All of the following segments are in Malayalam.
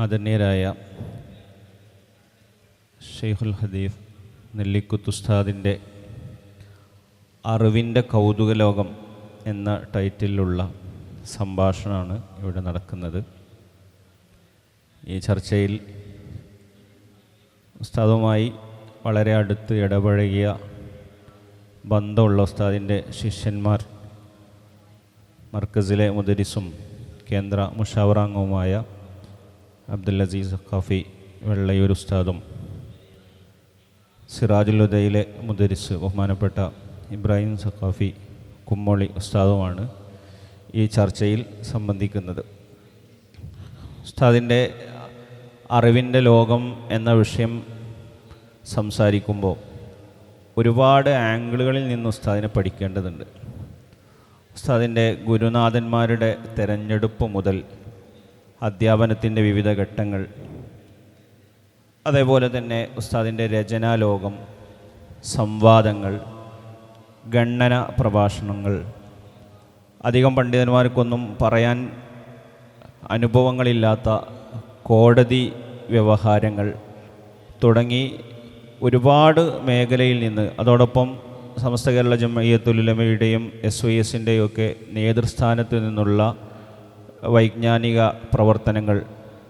ആദരണീയരായ ഷെയ്ഖുൽ ഹദീഫ് നെല്ലിക്കുത്ത് ഉസ്താദിൻ്റെ അറിവിൻ്റെ കൗതുക ലോകം എന്ന ടൈറ്റിലുള്ള സംഭാഷണമാണ് ഇവിടെ നടക്കുന്നത്. ഈ ചർച്ചയിൽ ഉസ്താദുമായി വളരെ അടുത്ത് ഇടപഴകിയ ബന്ധമുള്ള ഉസ്താദിൻ്റെ ശിഷ്യന്മാർ, മർക്കസിലെ മുദരിസും കേന്ദ്ര മുഷാവറാംഗവുമായ അബ്ദുൽ അസീസ് സഖാഫി വെള്ളയൂർ ഉസ്താദും, സിറാജുൽ ഹുദയിലെ മുദരിസ് ബഹുമാനപ്പെട്ട ഇബ്രാഹിം സഖാഫി കുമ്മോളി ഉസ്താദുമാണ് ഈ ചർച്ചയിൽ സംബന്ധിക്കുന്നത്. ഉസ്താദിൻ്റെ അറിവിൻ്റെ ലോകം എന്ന വിഷയം സംസാരിക്കുമ്പോൾ ഒരുപാട് ആംഗിളുകളിൽ നിന്ന് ഉസ്താദിനെ പഠിക്കേണ്ടതുണ്ട്. ഉസ്താദിൻ്റെ ഗുരുനാഥന്മാരുടെ തെരഞ്ഞെടുപ്പ് മുതൽ അധ്യാപനത്തിൻ്റെ വിവിധ ഘട്ടങ്ങൾ, അതേപോലെ തന്നെ ഉസ്താദിൻ്റെ രചനാലോകം, സംവാദങ്ങൾ, ഗണ്ണന പ്രഭാഷണങ്ങൾ, അധികം പണ്ഡിതന്മാർക്കൊന്നും പറയാൻ അനുഭവങ്ങളില്ലാത്ത കോടതി വ്യവഹാരങ്ങൾ തുടങ്ങി ഒരുപാട് മേഖലയിൽ നിന്ന്, അതോടൊപ്പം സമസ്ത കേരള ജംഇയ്യത്തുൽ ഉലമയുടെയും SYSൻ്റെയും ഒക്കെ നേതൃസ്ഥാനത്ത് നിന്നുള്ള വൈജ്ഞാനിക പ്രവർത്തനങ്ങൾ,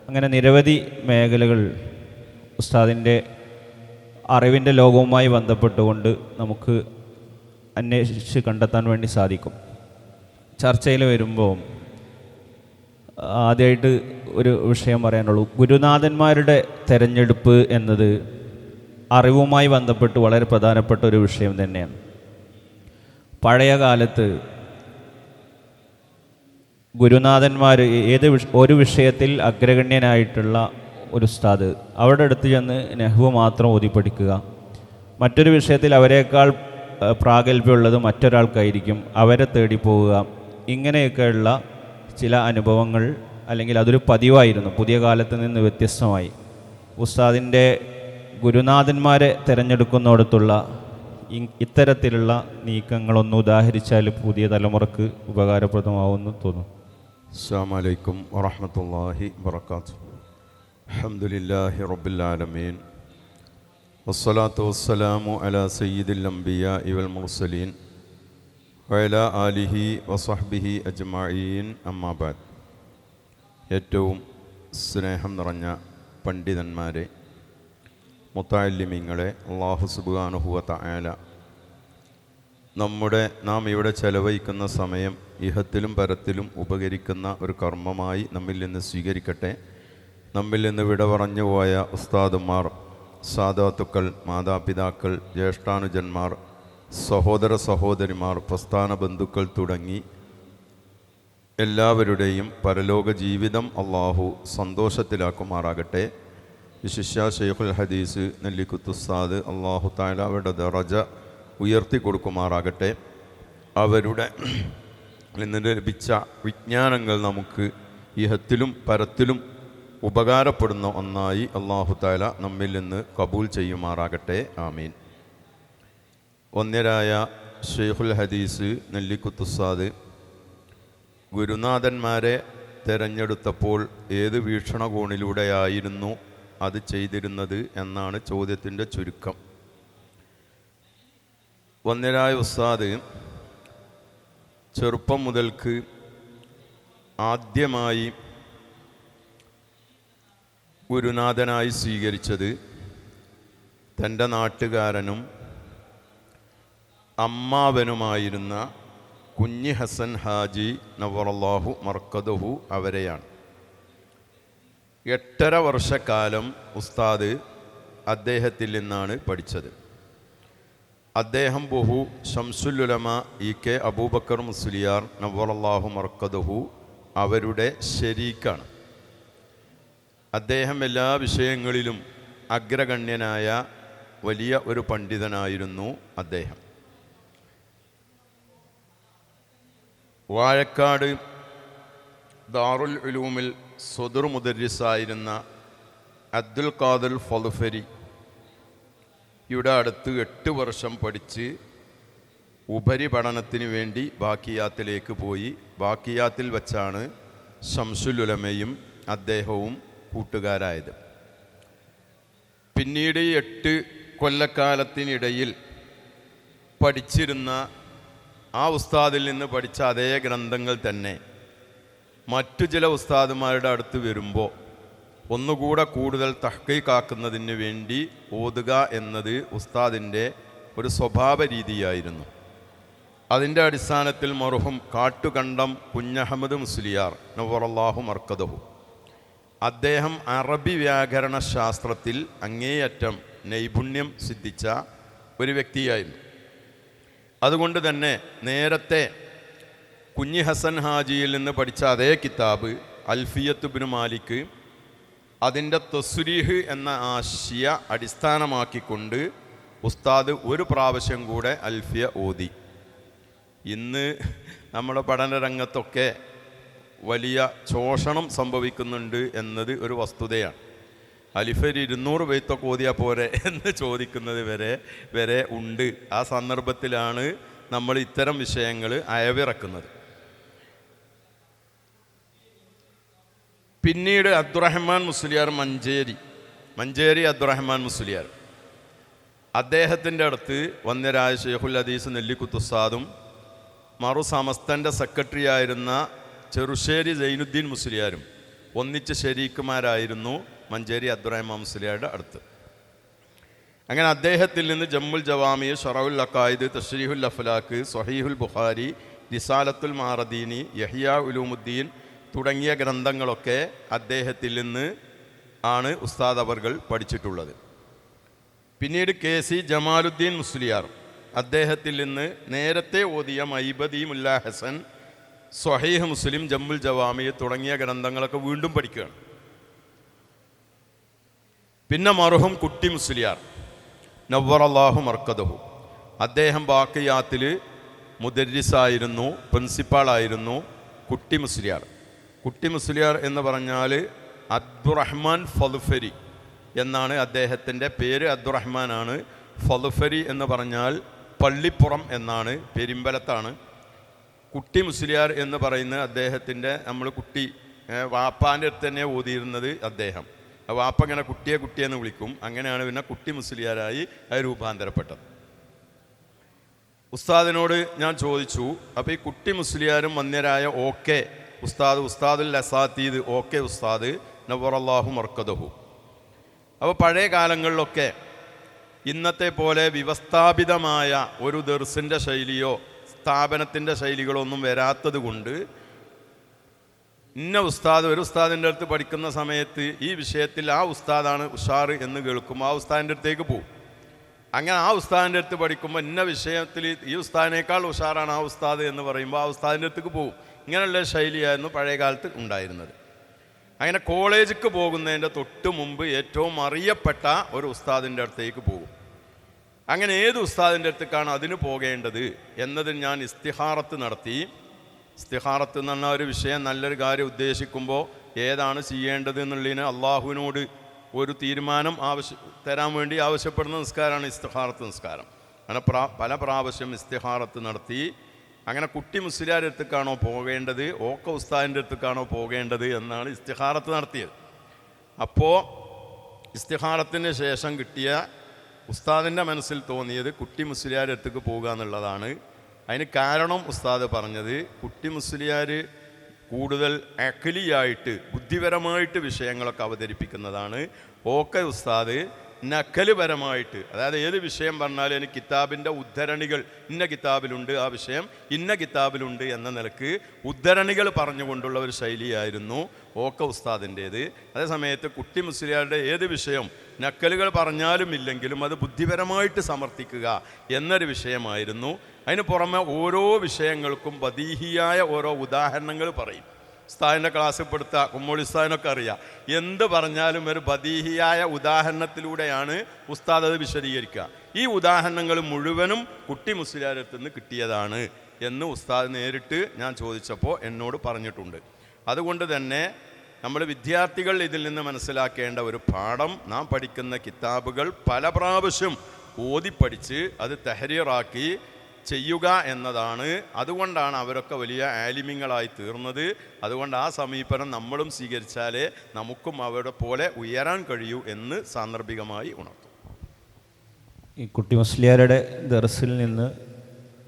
അങ്ങനെ നിരവധി മേഖലകൾ ഉസ്താദിൻ്റെ അറിവിൻ്റെ ലോകവുമായി ബന്ധപ്പെട്ടുകൊണ്ട് നമുക്ക് അന്വേഷിച്ച് കണ്ടെത്താൻ വേണ്ടി സാധിക്കും. ചർച്ചയിൽ വരുമ്പോൾ ആദ്യമായിട്ട് ഒരു വിഷയം പറയാനുള്ളൂ. ഗുരുനാഥന്മാരുടെ തെരഞ്ഞെടുപ്പ് എന്നത് അറിവുമായി ബന്ധപ്പെട്ട് വളരെ പ്രധാനപ്പെട്ട ഒരു വിഷയം തന്നെയാണ്. പഴയ കാലത്ത് ഗുരുനാഥന്മാർ ഒരു വിഷയത്തിൽ അഗ്രഗണ്യനായിട്ടുള്ള ഒരു ഉസ്താദ് അവിടെ അടുത്ത് ചെന്ന് നെഹ്വ് മാത്രം ഓതി പഠിക്കുക, മറ്റൊരു വിഷയത്തിൽ അവരെക്കാൾ പ്രാഗൽഭ്യമുള്ളത് മറ്റൊരാൾക്കായിരിക്കും, അവരെ തേടി പോവുക, ഇങ്ങനെയൊക്കെയുള്ള ചില അനുഭവങ്ങൾ, അല്ലെങ്കിൽ അതൊരു പതിവായിരുന്നു. പുതിയ കാലത്ത് നിന്ന് വ്യത്യസ്തമായി ഉസ്താദിൻ്റെ ഗുരുനാഥന്മാരെ തിരഞ്ഞെടുക്കുന്നിടത്തുള്ള ഇത്തരത്തിലുള്ള നീക്കങ്ങളൊന്ന് ഉദാഹരിച്ചാൽ പുതിയ തലമുറക്ക് ഉപകാരപ്രദമാവുമെന്ന് തോന്നുന്നു. അസ്സലാമു അലൈക്കും വറഹ്മത്തുള്ളാഹി വബറകാതുഹു. അൽഹംദുലില്ലാഹി റബ്ബിൽ ആലമീൻ വസ്സലാത്തു വസ്സലാമു അലാ സയ്യിദിൽ അംബിയാഇ വൽ മുർസലീൻ വഅലാ ആലിഹി വസഹ്ബിഹി അജ്മഈൻ. അമ്മാ ബഅദ്. ഏറ്റവും സ്നേഹം നിറഞ്ഞ പണ്ഡിതന്മാരെ, മുത്തഅല്ലിമീങ്ങളെ, അല്ലാഹു സുബ്ഹാനഹു വ തആല നാം ഇവിടെ ചെലവഴിക്കുന്ന സമയം ഇഹത്തിലും പരത്തിലും ഉപകരിക്കുന്ന ഒരു കർമ്മമായി നമ്മിൽ നിന്ന് സ്വീകരിക്കട്ടെ. നമ്മിൽ നിന്ന് വിട പറഞ്ഞു പോയ ഉസ്താദുമാർ, സാദാത്തുക്കൾ, മാതാപിതാക്കൾ, ജ്യേഷ്ഠാനുജന്മാർ, സഹോദര സഹോദരിമാർ, പ്രസ്ഥാന ബന്ധുക്കൾ തുടങ്ങി എല്ലാവരുടെയും പരലോക ജീവിതം അള്ളാഹു സന്തോഷത്തിലാക്കുമാറാകട്ടെ. വിശിഷ്യ ഷെയ്ഖുൽ ഹദീസ് നെല്ലിക്കുത്ത് ഉസ്താദ് അള്ളാഹു തആല അവരുടെ ദറജ ഉയർത്തി കൊടുക്കുമാറാകട്ടെ. അവരുടെ നിന്ന് ലഭിച്ച വിജ്ഞാനങ്ങൾ നമുക്ക് ഇഹത്തിലും പരത്തിലും ഉപകാരപ്പെടുന്ന ഒന്നായി അള്ളാഹു തആല നമ്മിൽ നിന്ന് കബൂൽ ചെയ്യുമാറാകട്ടെ. ആമീൻ. ഒന്നരായ ഷെയ്ഖുൽ ഹദീസ് നെല്ലിക്കുത്ത് ഉസ്താദ് ഗുരുനാഥന്മാരെ തിരഞ്ഞെടുത്തപ്പോൾ ഏത് വീക്ഷണകോണിലൂടെയായിരുന്നു അത് ചെയ്തിരുന്നത് എന്നാണ് ചോദ്യത്തിൻ്റെ ചുരുക്കം. ഒന്നരായ ഉസ്താദ് ചെറുപ്പം മുതൽക്ക് ആദ്യമായി ഗുരുനാഥനായി സ്വീകരിച്ചത് തൻ്റെ നാട്ടുകാരനും അമ്മാവനുമായിരുന്ന കുഞ്ഞി ഹസൻ ഹാജി നവറല്ലാഹു മർക്കദഹു അവരെയാണ്. 8.5 വർഷക്കാലം ഉസ്താദ് അദ്ദേഹത്തിൽ നിന്നാണ് പഠിച്ചത്. അദ്ദേഹം ബഹു ശംസുൽ ഉലമ EK അബൂബക്കർ മുസ്ലിയാർ നവറല്ലാഹു മർക്കദഹു അവരുടെ ശരീക്കാണ്. അദ്ദേഹം എല്ലാ വിഷയങ്ങളിലും അഗ്രഗണ്യനായ വലിയ ഒരു പണ്ഡിതനായിരുന്നു അദ്ദേഹം. വാഴക്കാട് ദാറുൽ ഉലൂമിൽ സ്വദർ മുദരിസായിരുന്ന അബ്ദുൽ ഖാദിർ ഫളുഫരി യുടെ അടുത്ത് 8 വർഷം പഠിച്ച് ഉപരിപഠനത്തിന് വേണ്ടി ബാക്കിയാത്തിലേക്ക് പോയി. ബാക്കിയാത്തിൽ വച്ചാണ് ശംസുൽ ഉലമയും അദ്ദേഹവും കൂട്ടുകാരായത്. പിന്നീട് 8 കൊല്ലക്കാലത്തിനിടയിൽ പഠിച്ചിരുന്ന ആ ഉസ്താദിൽ നിന്ന് പഠിച്ച അതേ ഗ്രന്ഥങ്ങൾ തന്നെ മറ്റു ചില ഉസ്താദുമാരുടെ അടുത്ത് വരുമ്പോൾ ഒന്നുകൂടെ കൂടുതൽ തഹ്ഖീഖാക്കുന്നതിന് വേണ്ടി ഓതുക എന്നത് ഉസ്താദിൻ്റെ ഒരു സ്വഭാവ രീതിയായിരുന്നു. അതിൻ്റെ അടിസ്ഥാനത്തിൽ മർഹൂം കാട്ടുകണ്ടം കുഞ്ഞഹമ്മദ് മുസ്ലിയാർ നവ്വറല്ലാഹു മർക്കദഹു, അദ്ദേഹം അറബി വ്യാകരണ ശാസ്ത്രത്തിൽ അങ്ങേയറ്റം നൈപുണ്യം സിദ്ധിച്ച ഒരു വ്യക്തിയായിരുന്നു. അതുകൊണ്ട് തന്നെ നേരത്തെ കുഞ്ഞി ഹസൻ ഹാജിയിൽ നിന്ന് പഠിച്ച അതേ കിതാബ് അൽഫിയത്ത് ഇബ്നു മാലിക്, അതിൻ്റെ തസ്രീഹ് എന്ന ആശയ അടിസ്ഥാനമാക്കിക്കൊണ്ട് ഉസ്താദ് ഒരു പ്രാവശ്യം കൂടെ അൽഫിയ ഓതി. ഇന്ന് നമ്മുടെ പഠന രംഗത്തൊക്കെ വലിയ ശോഷണം സംഭവിക്കുന്നുണ്ട് എന്നത് ഒരു വസ്തുതയാണ്. അലിഫര് 200 ബൈത്തൊക്കെ ഓതിയാൽ പോരെ എന്ന് ചോദിക്കുന്നത് വരെ ഉണ്ട്. ആ സന്ദർഭത്തിലാണ് നമ്മൾ ഇത്തരം വിഷയങ്ങൾ അയവിറക്കുന്നത്. പിന്നീട് അബ്ദുറഹ്മാൻ മുസ്ലിയാർ മഞ്ചേരി അബ്ദുറഹ്മാൻ മുസ്ലിയാർ, അദ്ദേഹത്തിൻ്റെ അടുത്ത് വന്യരായ ഷെയ്ഖുൽ ഹദീസ് നെല്ലിക്കുത്തുസ്താദും സമസ്തൻ്റെ സെക്രട്ടറി ആയിരുന്ന ചെറുശ്ശേരി സൈനുദ്ദീൻ മുസ്ലിയാരും ഒന്നിച്ച് ശരീക്കുമാരായിരുന്നു മഞ്ചേരി അബ്ദുറഹ്മാൻ മുസ്ലിയാരുടെ അടുത്ത്. അങ്ങനെ അദ്ദേഹത്തിൽ നിന്ന് ജമ്മുൽ ജവാമി, ഷറഉൽ അഖായിദ്, തശ്രീഹുൽ അഫ്ലാഖ്, സ്വഹീഹുൽ ബുഖാരി, റിസാലത്തുൽ മാറദീനി, യഹ്യാ ഉലൂമുദ്ദീൻ തുടങ്ങിയ ഗ്രന്ഥങ്ങളൊക്കെ അദ്ദേഹത്തിൽ നിന്ന് ആണ് ഉസ്താദ് അവർകൾ പഠിച്ചിട്ടുള്ളത്. പിന്നീട് KC ജമാലുദ്ദീൻ മുസ്ലിയാർ, അദ്ദേഹത്തിൽ നിന്ന് നേരത്തെ ഓതിയ മൈബദി മുല്ലാ ഹസൻ, സ്വഹീഹ് മുസ്ലിം, ജമ്മുൽ ജവാമി തുടങ്ങിയ ഗ്രന്ഥങ്ങളൊക്കെ വീണ്ടും പഠിക്കുകയാണ്. പിന്നെ മർഹൂം കുട്ടി മുസ്ലിയാർ നവ്വറല്ലാഹു മർക്കദഹു, അദ്ദേഹം ബാക്കിയാത്തിൽ മുദരിസായിരുന്നു, പ്രിൻസിപ്പാളായിരുന്നു. കുട്ടി മുസ്ലിയാർ എന്ന് പറഞ്ഞാൽ അബ്ദുറഹ്മാൻ ഫളുഫരി എന്നാണ് അദ്ദേഹത്തിൻ്റെ പേര്. അബ്ദുറഹ്മാനാണ്. ഫളുഫരി എന്ന് പറഞ്ഞാൽ പള്ളിപ്പുറം എന്നാണ്, പെരിമ്പലത്താണ്. കുട്ടി മുസ്ലിയാർ എന്ന് പറയുന്ന അദ്ദേഹത്തിൻ്റെ, നമ്മൾ കുട്ടി വാപ്പാൻ്റെ അടുത്ത് തന്നെ ഓതിയിരുന്നത് അദ്ദേഹം. വാപ്പ ഇങ്ങനെ കുട്ടിയെന്ന് വിളിക്കും. അങ്ങനെയാണ് പിന്നെ കുട്ടി മുസ്ലിയാരായി അത് രൂപാന്തരപ്പെട്ടത്. ഉസ്താദിനോട് ഞാൻ ചോദിച്ചു, അപ്പോൾ ഈ കുട്ടി മുസ്ലിയാരും വന്യരായ ഉസ്താദുൽ അസാത്തീദ് ഉസ്താദ് നവ്വറല്ലാഹു മർക്കദഹു, അപ്പോൾ പഴയ കാലങ്ങളിലൊക്കെ ഇന്നത്തെ പോലെ വ്യവസ്ഥാപിതമായ ഒരു ദർസിൻ്റെ ശൈലിയോ സ്ഥാപനത്തിൻ്റെ ശൈലികളോ ഒന്നും വരാത്തത് കൊണ്ട് ഒരു ഉസ്താദിൻ്റെ അടുത്ത് പഠിക്കുന്ന സമയത്ത് ഈ വിഷയത്തിൽ ആ ഉസ്താദാണ് ഉഷാർ എന്ന് കേൾക്കുമ്പോൾ ആ ഉസ്താദിൻ്റെ അടുത്തേക്ക് പോകും. അങ്ങനെ ആ ഉസ്താദിൻ്റെ അടുത്ത് പഠിക്കുമ്പോൾ ഇന്ന വിഷയത്തിൽ ഈ ഉസ്താദിനേക്കാൾ ഉഷാറാണ് ആ ഉസ്താദ് എന്ന് പറയുമ്പോൾ ആ ഉസ്താദിൻ്റെ അടുത്തേക്ക് പോകും. ഇങ്ങനെയുള്ള ശൈലിയായിരുന്നു പഴയ കാലത്ത് ഉണ്ടായിരുന്നത്. അങ്ങനെ കോളേജിലേക്ക് പോകുന്നതിൻ്റെ തൊട്ട് മുമ്പ് ഏറ്റവും അറിയപ്പെട്ട ഒരു ഉസ്താദിൻ്റെ അടുത്തേക്ക് പോകും. അങ്ങനെ ഏത് ഉസ്താദിൻ്റെ അടുത്തേക്കാണ് അതിന് പോകേണ്ടത് എന്നതിന് ഞാൻ ഇസ്തിഹാറത്ത് നടത്തി. ഇസ്തിഹാറത്ത് എന്ന് പറഞ്ഞ ഒരു വിഷയം, നല്ലൊരു കാര്യം ഉദ്ദേശിക്കുമ്പോൾ ഏതാണ് ചെയ്യേണ്ടത് എന്നുള്ളതിന് അള്ളാഹുവിനോട് ഒരു തീരുമാനം തരാൻ വേണ്ടി ആവശ്യപ്പെടുന്ന നിസ്കാരമാണ് ഇസ്തിഹാറത്ത് നിസ്കാരം. അങ്ങനെ പല പ്രാവശ്യം ഇസ്തിഹാറത്ത് നടത്തി. അങ്ങനെ കുട്ടി മുസ്ലിയാരുടെ അടുത്തേക്കാണോ പോകേണ്ടത്, ഉസ്താദിൻ്റെ അടുത്തേക്കാണോ പോകേണ്ടത് എന്നാണ് ഇസ്തിഹാറത്ത് നടത്തിയത്. അപ്പോൾ ഇസ്തിഹാറത്തിന് ശേഷം കിട്ടിയ ഉസ്താദിൻ്റെ മനസ്സിൽ തോന്നിയത് കുട്ടി മുസ്ലിയാരുടെ അടുത്തേക്ക് പോകുക എന്നുള്ളതാണ്. അതിന് കാരണം ഉസ്താദ് പറഞ്ഞത്, കുട്ടി മുസ്ലിയാർ കൂടുതൽ അഖലിയായിട്ട് ബുദ്ധിപരമായിട്ട് വിഷയങ്ങളൊക്കെ അവതരിപ്പിക്കുന്നതാണ്. ഉസ്താദ് നക്കലുപരമായിട്ട്, അതായത് ഏത് വിഷയം പറഞ്ഞാലും എനിക്ക് കിതാബിൻ്റെ ഉദ്ധരണികൾ ഇന്ന കിതാബിലുണ്ട്, ആ വിഷയം ഇന്ന കിതാബിലുണ്ട് എന്ന നിലക്ക് ഉദ്ധരണികൾ പറഞ്ഞുകൊണ്ടുള്ള ഒരു ശൈലിയായിരുന്നു ഉസ്താദിൻ്റേത്. അതേസമയത്ത് കുട്ടി മുസ്ലിയാരുടെ ഏത് വിഷയം നക്കലുകൾ പറഞ്ഞാലും ഇല്ലെങ്കിലും അത് ബുദ്ധിപരമായിട്ട് സമർത്ഥിക്കുക എന്നൊരു വിഷയമായിരുന്നു. അതിന് പുറമെ ഓരോ വിഷയങ്ങൾക്കും ബദീഹിയായ ഓരോ ഉദാഹരണങ്ങൾ പറയും. ഉസ്താദിൻ്റെ ക്ലാസ്സിൽ പെടുത്ത കുമ്മോളി ഉസ്താദിനൊക്കെ അറിയാം, എന്ത് പറഞ്ഞാലും ഒരു ബദീഹിയായ ഉദാഹരണത്തിലൂടെയാണ് ഉസ്താദ് അത് വിശദീകരിക്കുക. ഈ ഉദാഹരണങ്ങൾ മുഴുവനും കുട്ടി മുസ്ലിയാരുടെ അടുത്ത് നിന്ന് കിട്ടിയതാണ് എന്ന് ഉസ്താദ് നേരിട്ട് ഞാൻ ചോദിച്ചപ്പോൾ എന്നോട് പറഞ്ഞിട്ടുണ്ട്. അതുകൊണ്ട് തന്നെ നമ്മൾ വിദ്യാർത്ഥികൾ ഇതിൽ നിന്ന് മനസ്സിലാക്കേണ്ട ഒരു പാഠം, നാം പഠിക്കുന്ന കിതാബുകൾ പല പ്രാവശ്യം ഓതിപ്പഠിച്ച് അത് തഹരീറാക്കി ചെയ്യുക എന്നതാണ്. അതുകൊണ്ടാണ് അവരൊക്കെ വലിയ ആലിമ്യങ്ങളായി തീർന്നത്. അതുകൊണ്ട് ആ സമീപനം നമ്മളും സ്വീകരിച്ചാലേ നമുക്കും അവരുടെ പോലെ ഉയരാൻ കഴിയൂ എന്ന് സാന്ദർഭികമായി ഉണർത്തും. ഈ കുട്ടി മുസ്ലിയാരുടെ ദർസിൽ നിന്ന്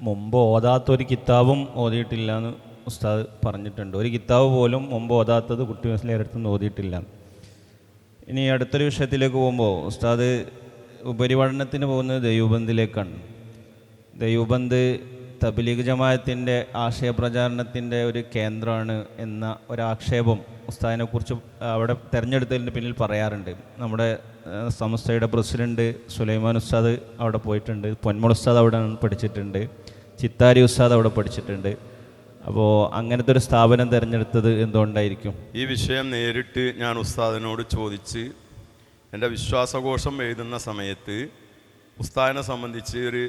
മുമ്പ് ഓതാത്തൊരു കിതാബും ഓതിയിട്ടില്ല എന്ന് ഉസ്താദ് പറഞ്ഞിട്ടുണ്ട്. ഒരു കിതാബ് പോലും മുമ്പ് ഓതാത്തത് കുട്ടി മുസ്ലിയാരുടെ അടുത്ത് നിന്ന് ഓതിയിട്ടില്ല. ഇനി അടുത്തൊരു വിഷയത്തിലേക്ക് പോകുമ്പോൾ ഉസ്താദ് ഉപരിപഠനത്തിന് പോകുന്നത് ദൈവബന്ധിലേക്കാണ്. ദൈവബന്ധ് തബ്ലീഗ് ജമാഅത്തിൻ്റെ ആശയപ്രചാരണത്തിൻ്റെ ഒരു കേന്ദ്രമാണ് എന്ന ഒരാക്ഷേപം ഉസ്താദിനെക്കുറിച്ച് അവിടെ തിരഞ്ഞെടുത്തതിന് പിന്നിൽ പറയാറുണ്ട്. നമ്മുടെ സംസ്ഥയുടെ പ്രസിഡന്റ് സുലൈമാൻ ഉസ്താദ് അവിടെ പോയിട്ടുണ്ട്, പൊന്മൾ ഉസ്താദ് അവിടെ പഠിച്ചിട്ടുണ്ട്, ചിത്താരി ഉസ്താദ് അവിടെ പഠിച്ചിട്ടുണ്ട്. അപ്പോൾ അങ്ങനത്തെ ഒരു സ്ഥാപനം തിരഞ്ഞെടുത്തത് എന്തുകൊണ്ടായിരിക്കും? ഈ വിഷയം നേരിട്ട് ഞാൻ ഉസ്താദിനോട് ചോദിച്ച് എൻ്റെ വിശ്വാസഘോഷം എഴുതുന്ന സമയത്ത് ഉസ്താദിനെ സംബന്ധിച്ച് ഒരു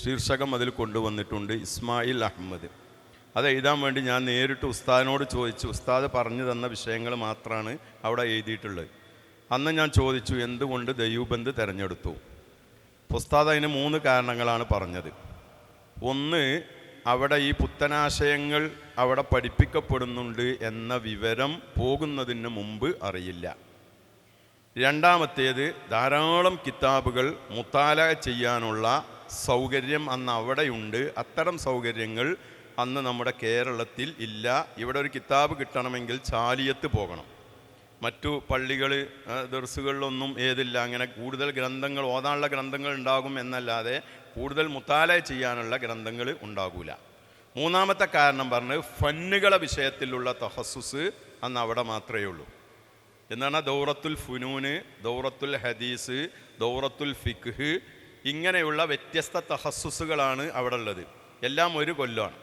ശീർഷകം അതിൽ കൊണ്ടുവന്നിട്ടുണ്ട്, ഇസ്മായിൽ അഹമ്മദ്. അത് എഴുതാൻ വേണ്ടി ഞാൻ നേരിട്ട് ഉസ്താദിനോട് ചോദിച്ചു. ഉസ്താദ് പറഞ്ഞു തന്ന വിഷയങ്ങൾ മാത്രമാണ് അവിടെ എഴുതിയിട്ടുള്ളത്. അന്ന് ഞാൻ ചോദിച്ചു, എന്തുകൊണ്ട് ദൈവബന്ധ് തിരഞ്ഞെടുത്തു? ഉസ്താദ് അതിന് 3 കാരണങ്ങളാണ് പറഞ്ഞത്. ഒന്ന്, അവിടെ ഈ പുത്തനാശയങ്ങൾ അവിടെ പഠിപ്പിക്കപ്പെടുന്നുണ്ട് എന്ന വിവരം പോകുന്നതിന് മുമ്പ് അറിയില്ല. രണ്ടാമത്തേത്, ധാരാളം കിതാബുകൾ മുത്താല ചെയ്യാനുള്ള സൗകര്യം അന്ന് അവിടെയുണ്ട്. അത്തരം സൗകര്യങ്ങൾ അന്ന് നമ്മുടെ കേരളത്തിൽ ഇല്ല. ഇവിടെ ഒരു കിതാബ് കിട്ടണമെങ്കിൽ ചാലിയത്ത് പോകണം. മറ്റു പള്ളികൾ ദർസുകളിലൊന്നും ഏതില്ല. അങ്ങനെ കൂടുതൽ ഗ്രന്ഥങ്ങൾ, ഓതാനുള്ള ഗ്രന്ഥങ്ങൾ ഉണ്ടാകും എന്നല്ലാതെ കൂടുതൽ മുത്താല ചെയ്യാനുള്ള ഗ്രന്ഥങ്ങൾ ഉണ്ടാകില്ല. മൂന്നാമത്തെ കാരണം പറഞ്ഞത് ഫന്നുകളെ വിഷയത്തിലുള്ള തഹസ്സുസ് അന്ന് അവിടെ മാത്രമേ ഉള്ളൂ. എന്നാണ് ദൗറത്തുൽ ഫുനൂന്, ദൗറത്തുൽ ഹദീസ്, ദൗറത്തുൽ ഫിഖ്, ഇങ്ങനെയുള്ള വ്യത്യസ്ത തഹസ്സുസുകളാണ് അവിടെ ഉള്ളത്. എല്ലാം ഒരു കൊല്ലമാണ്.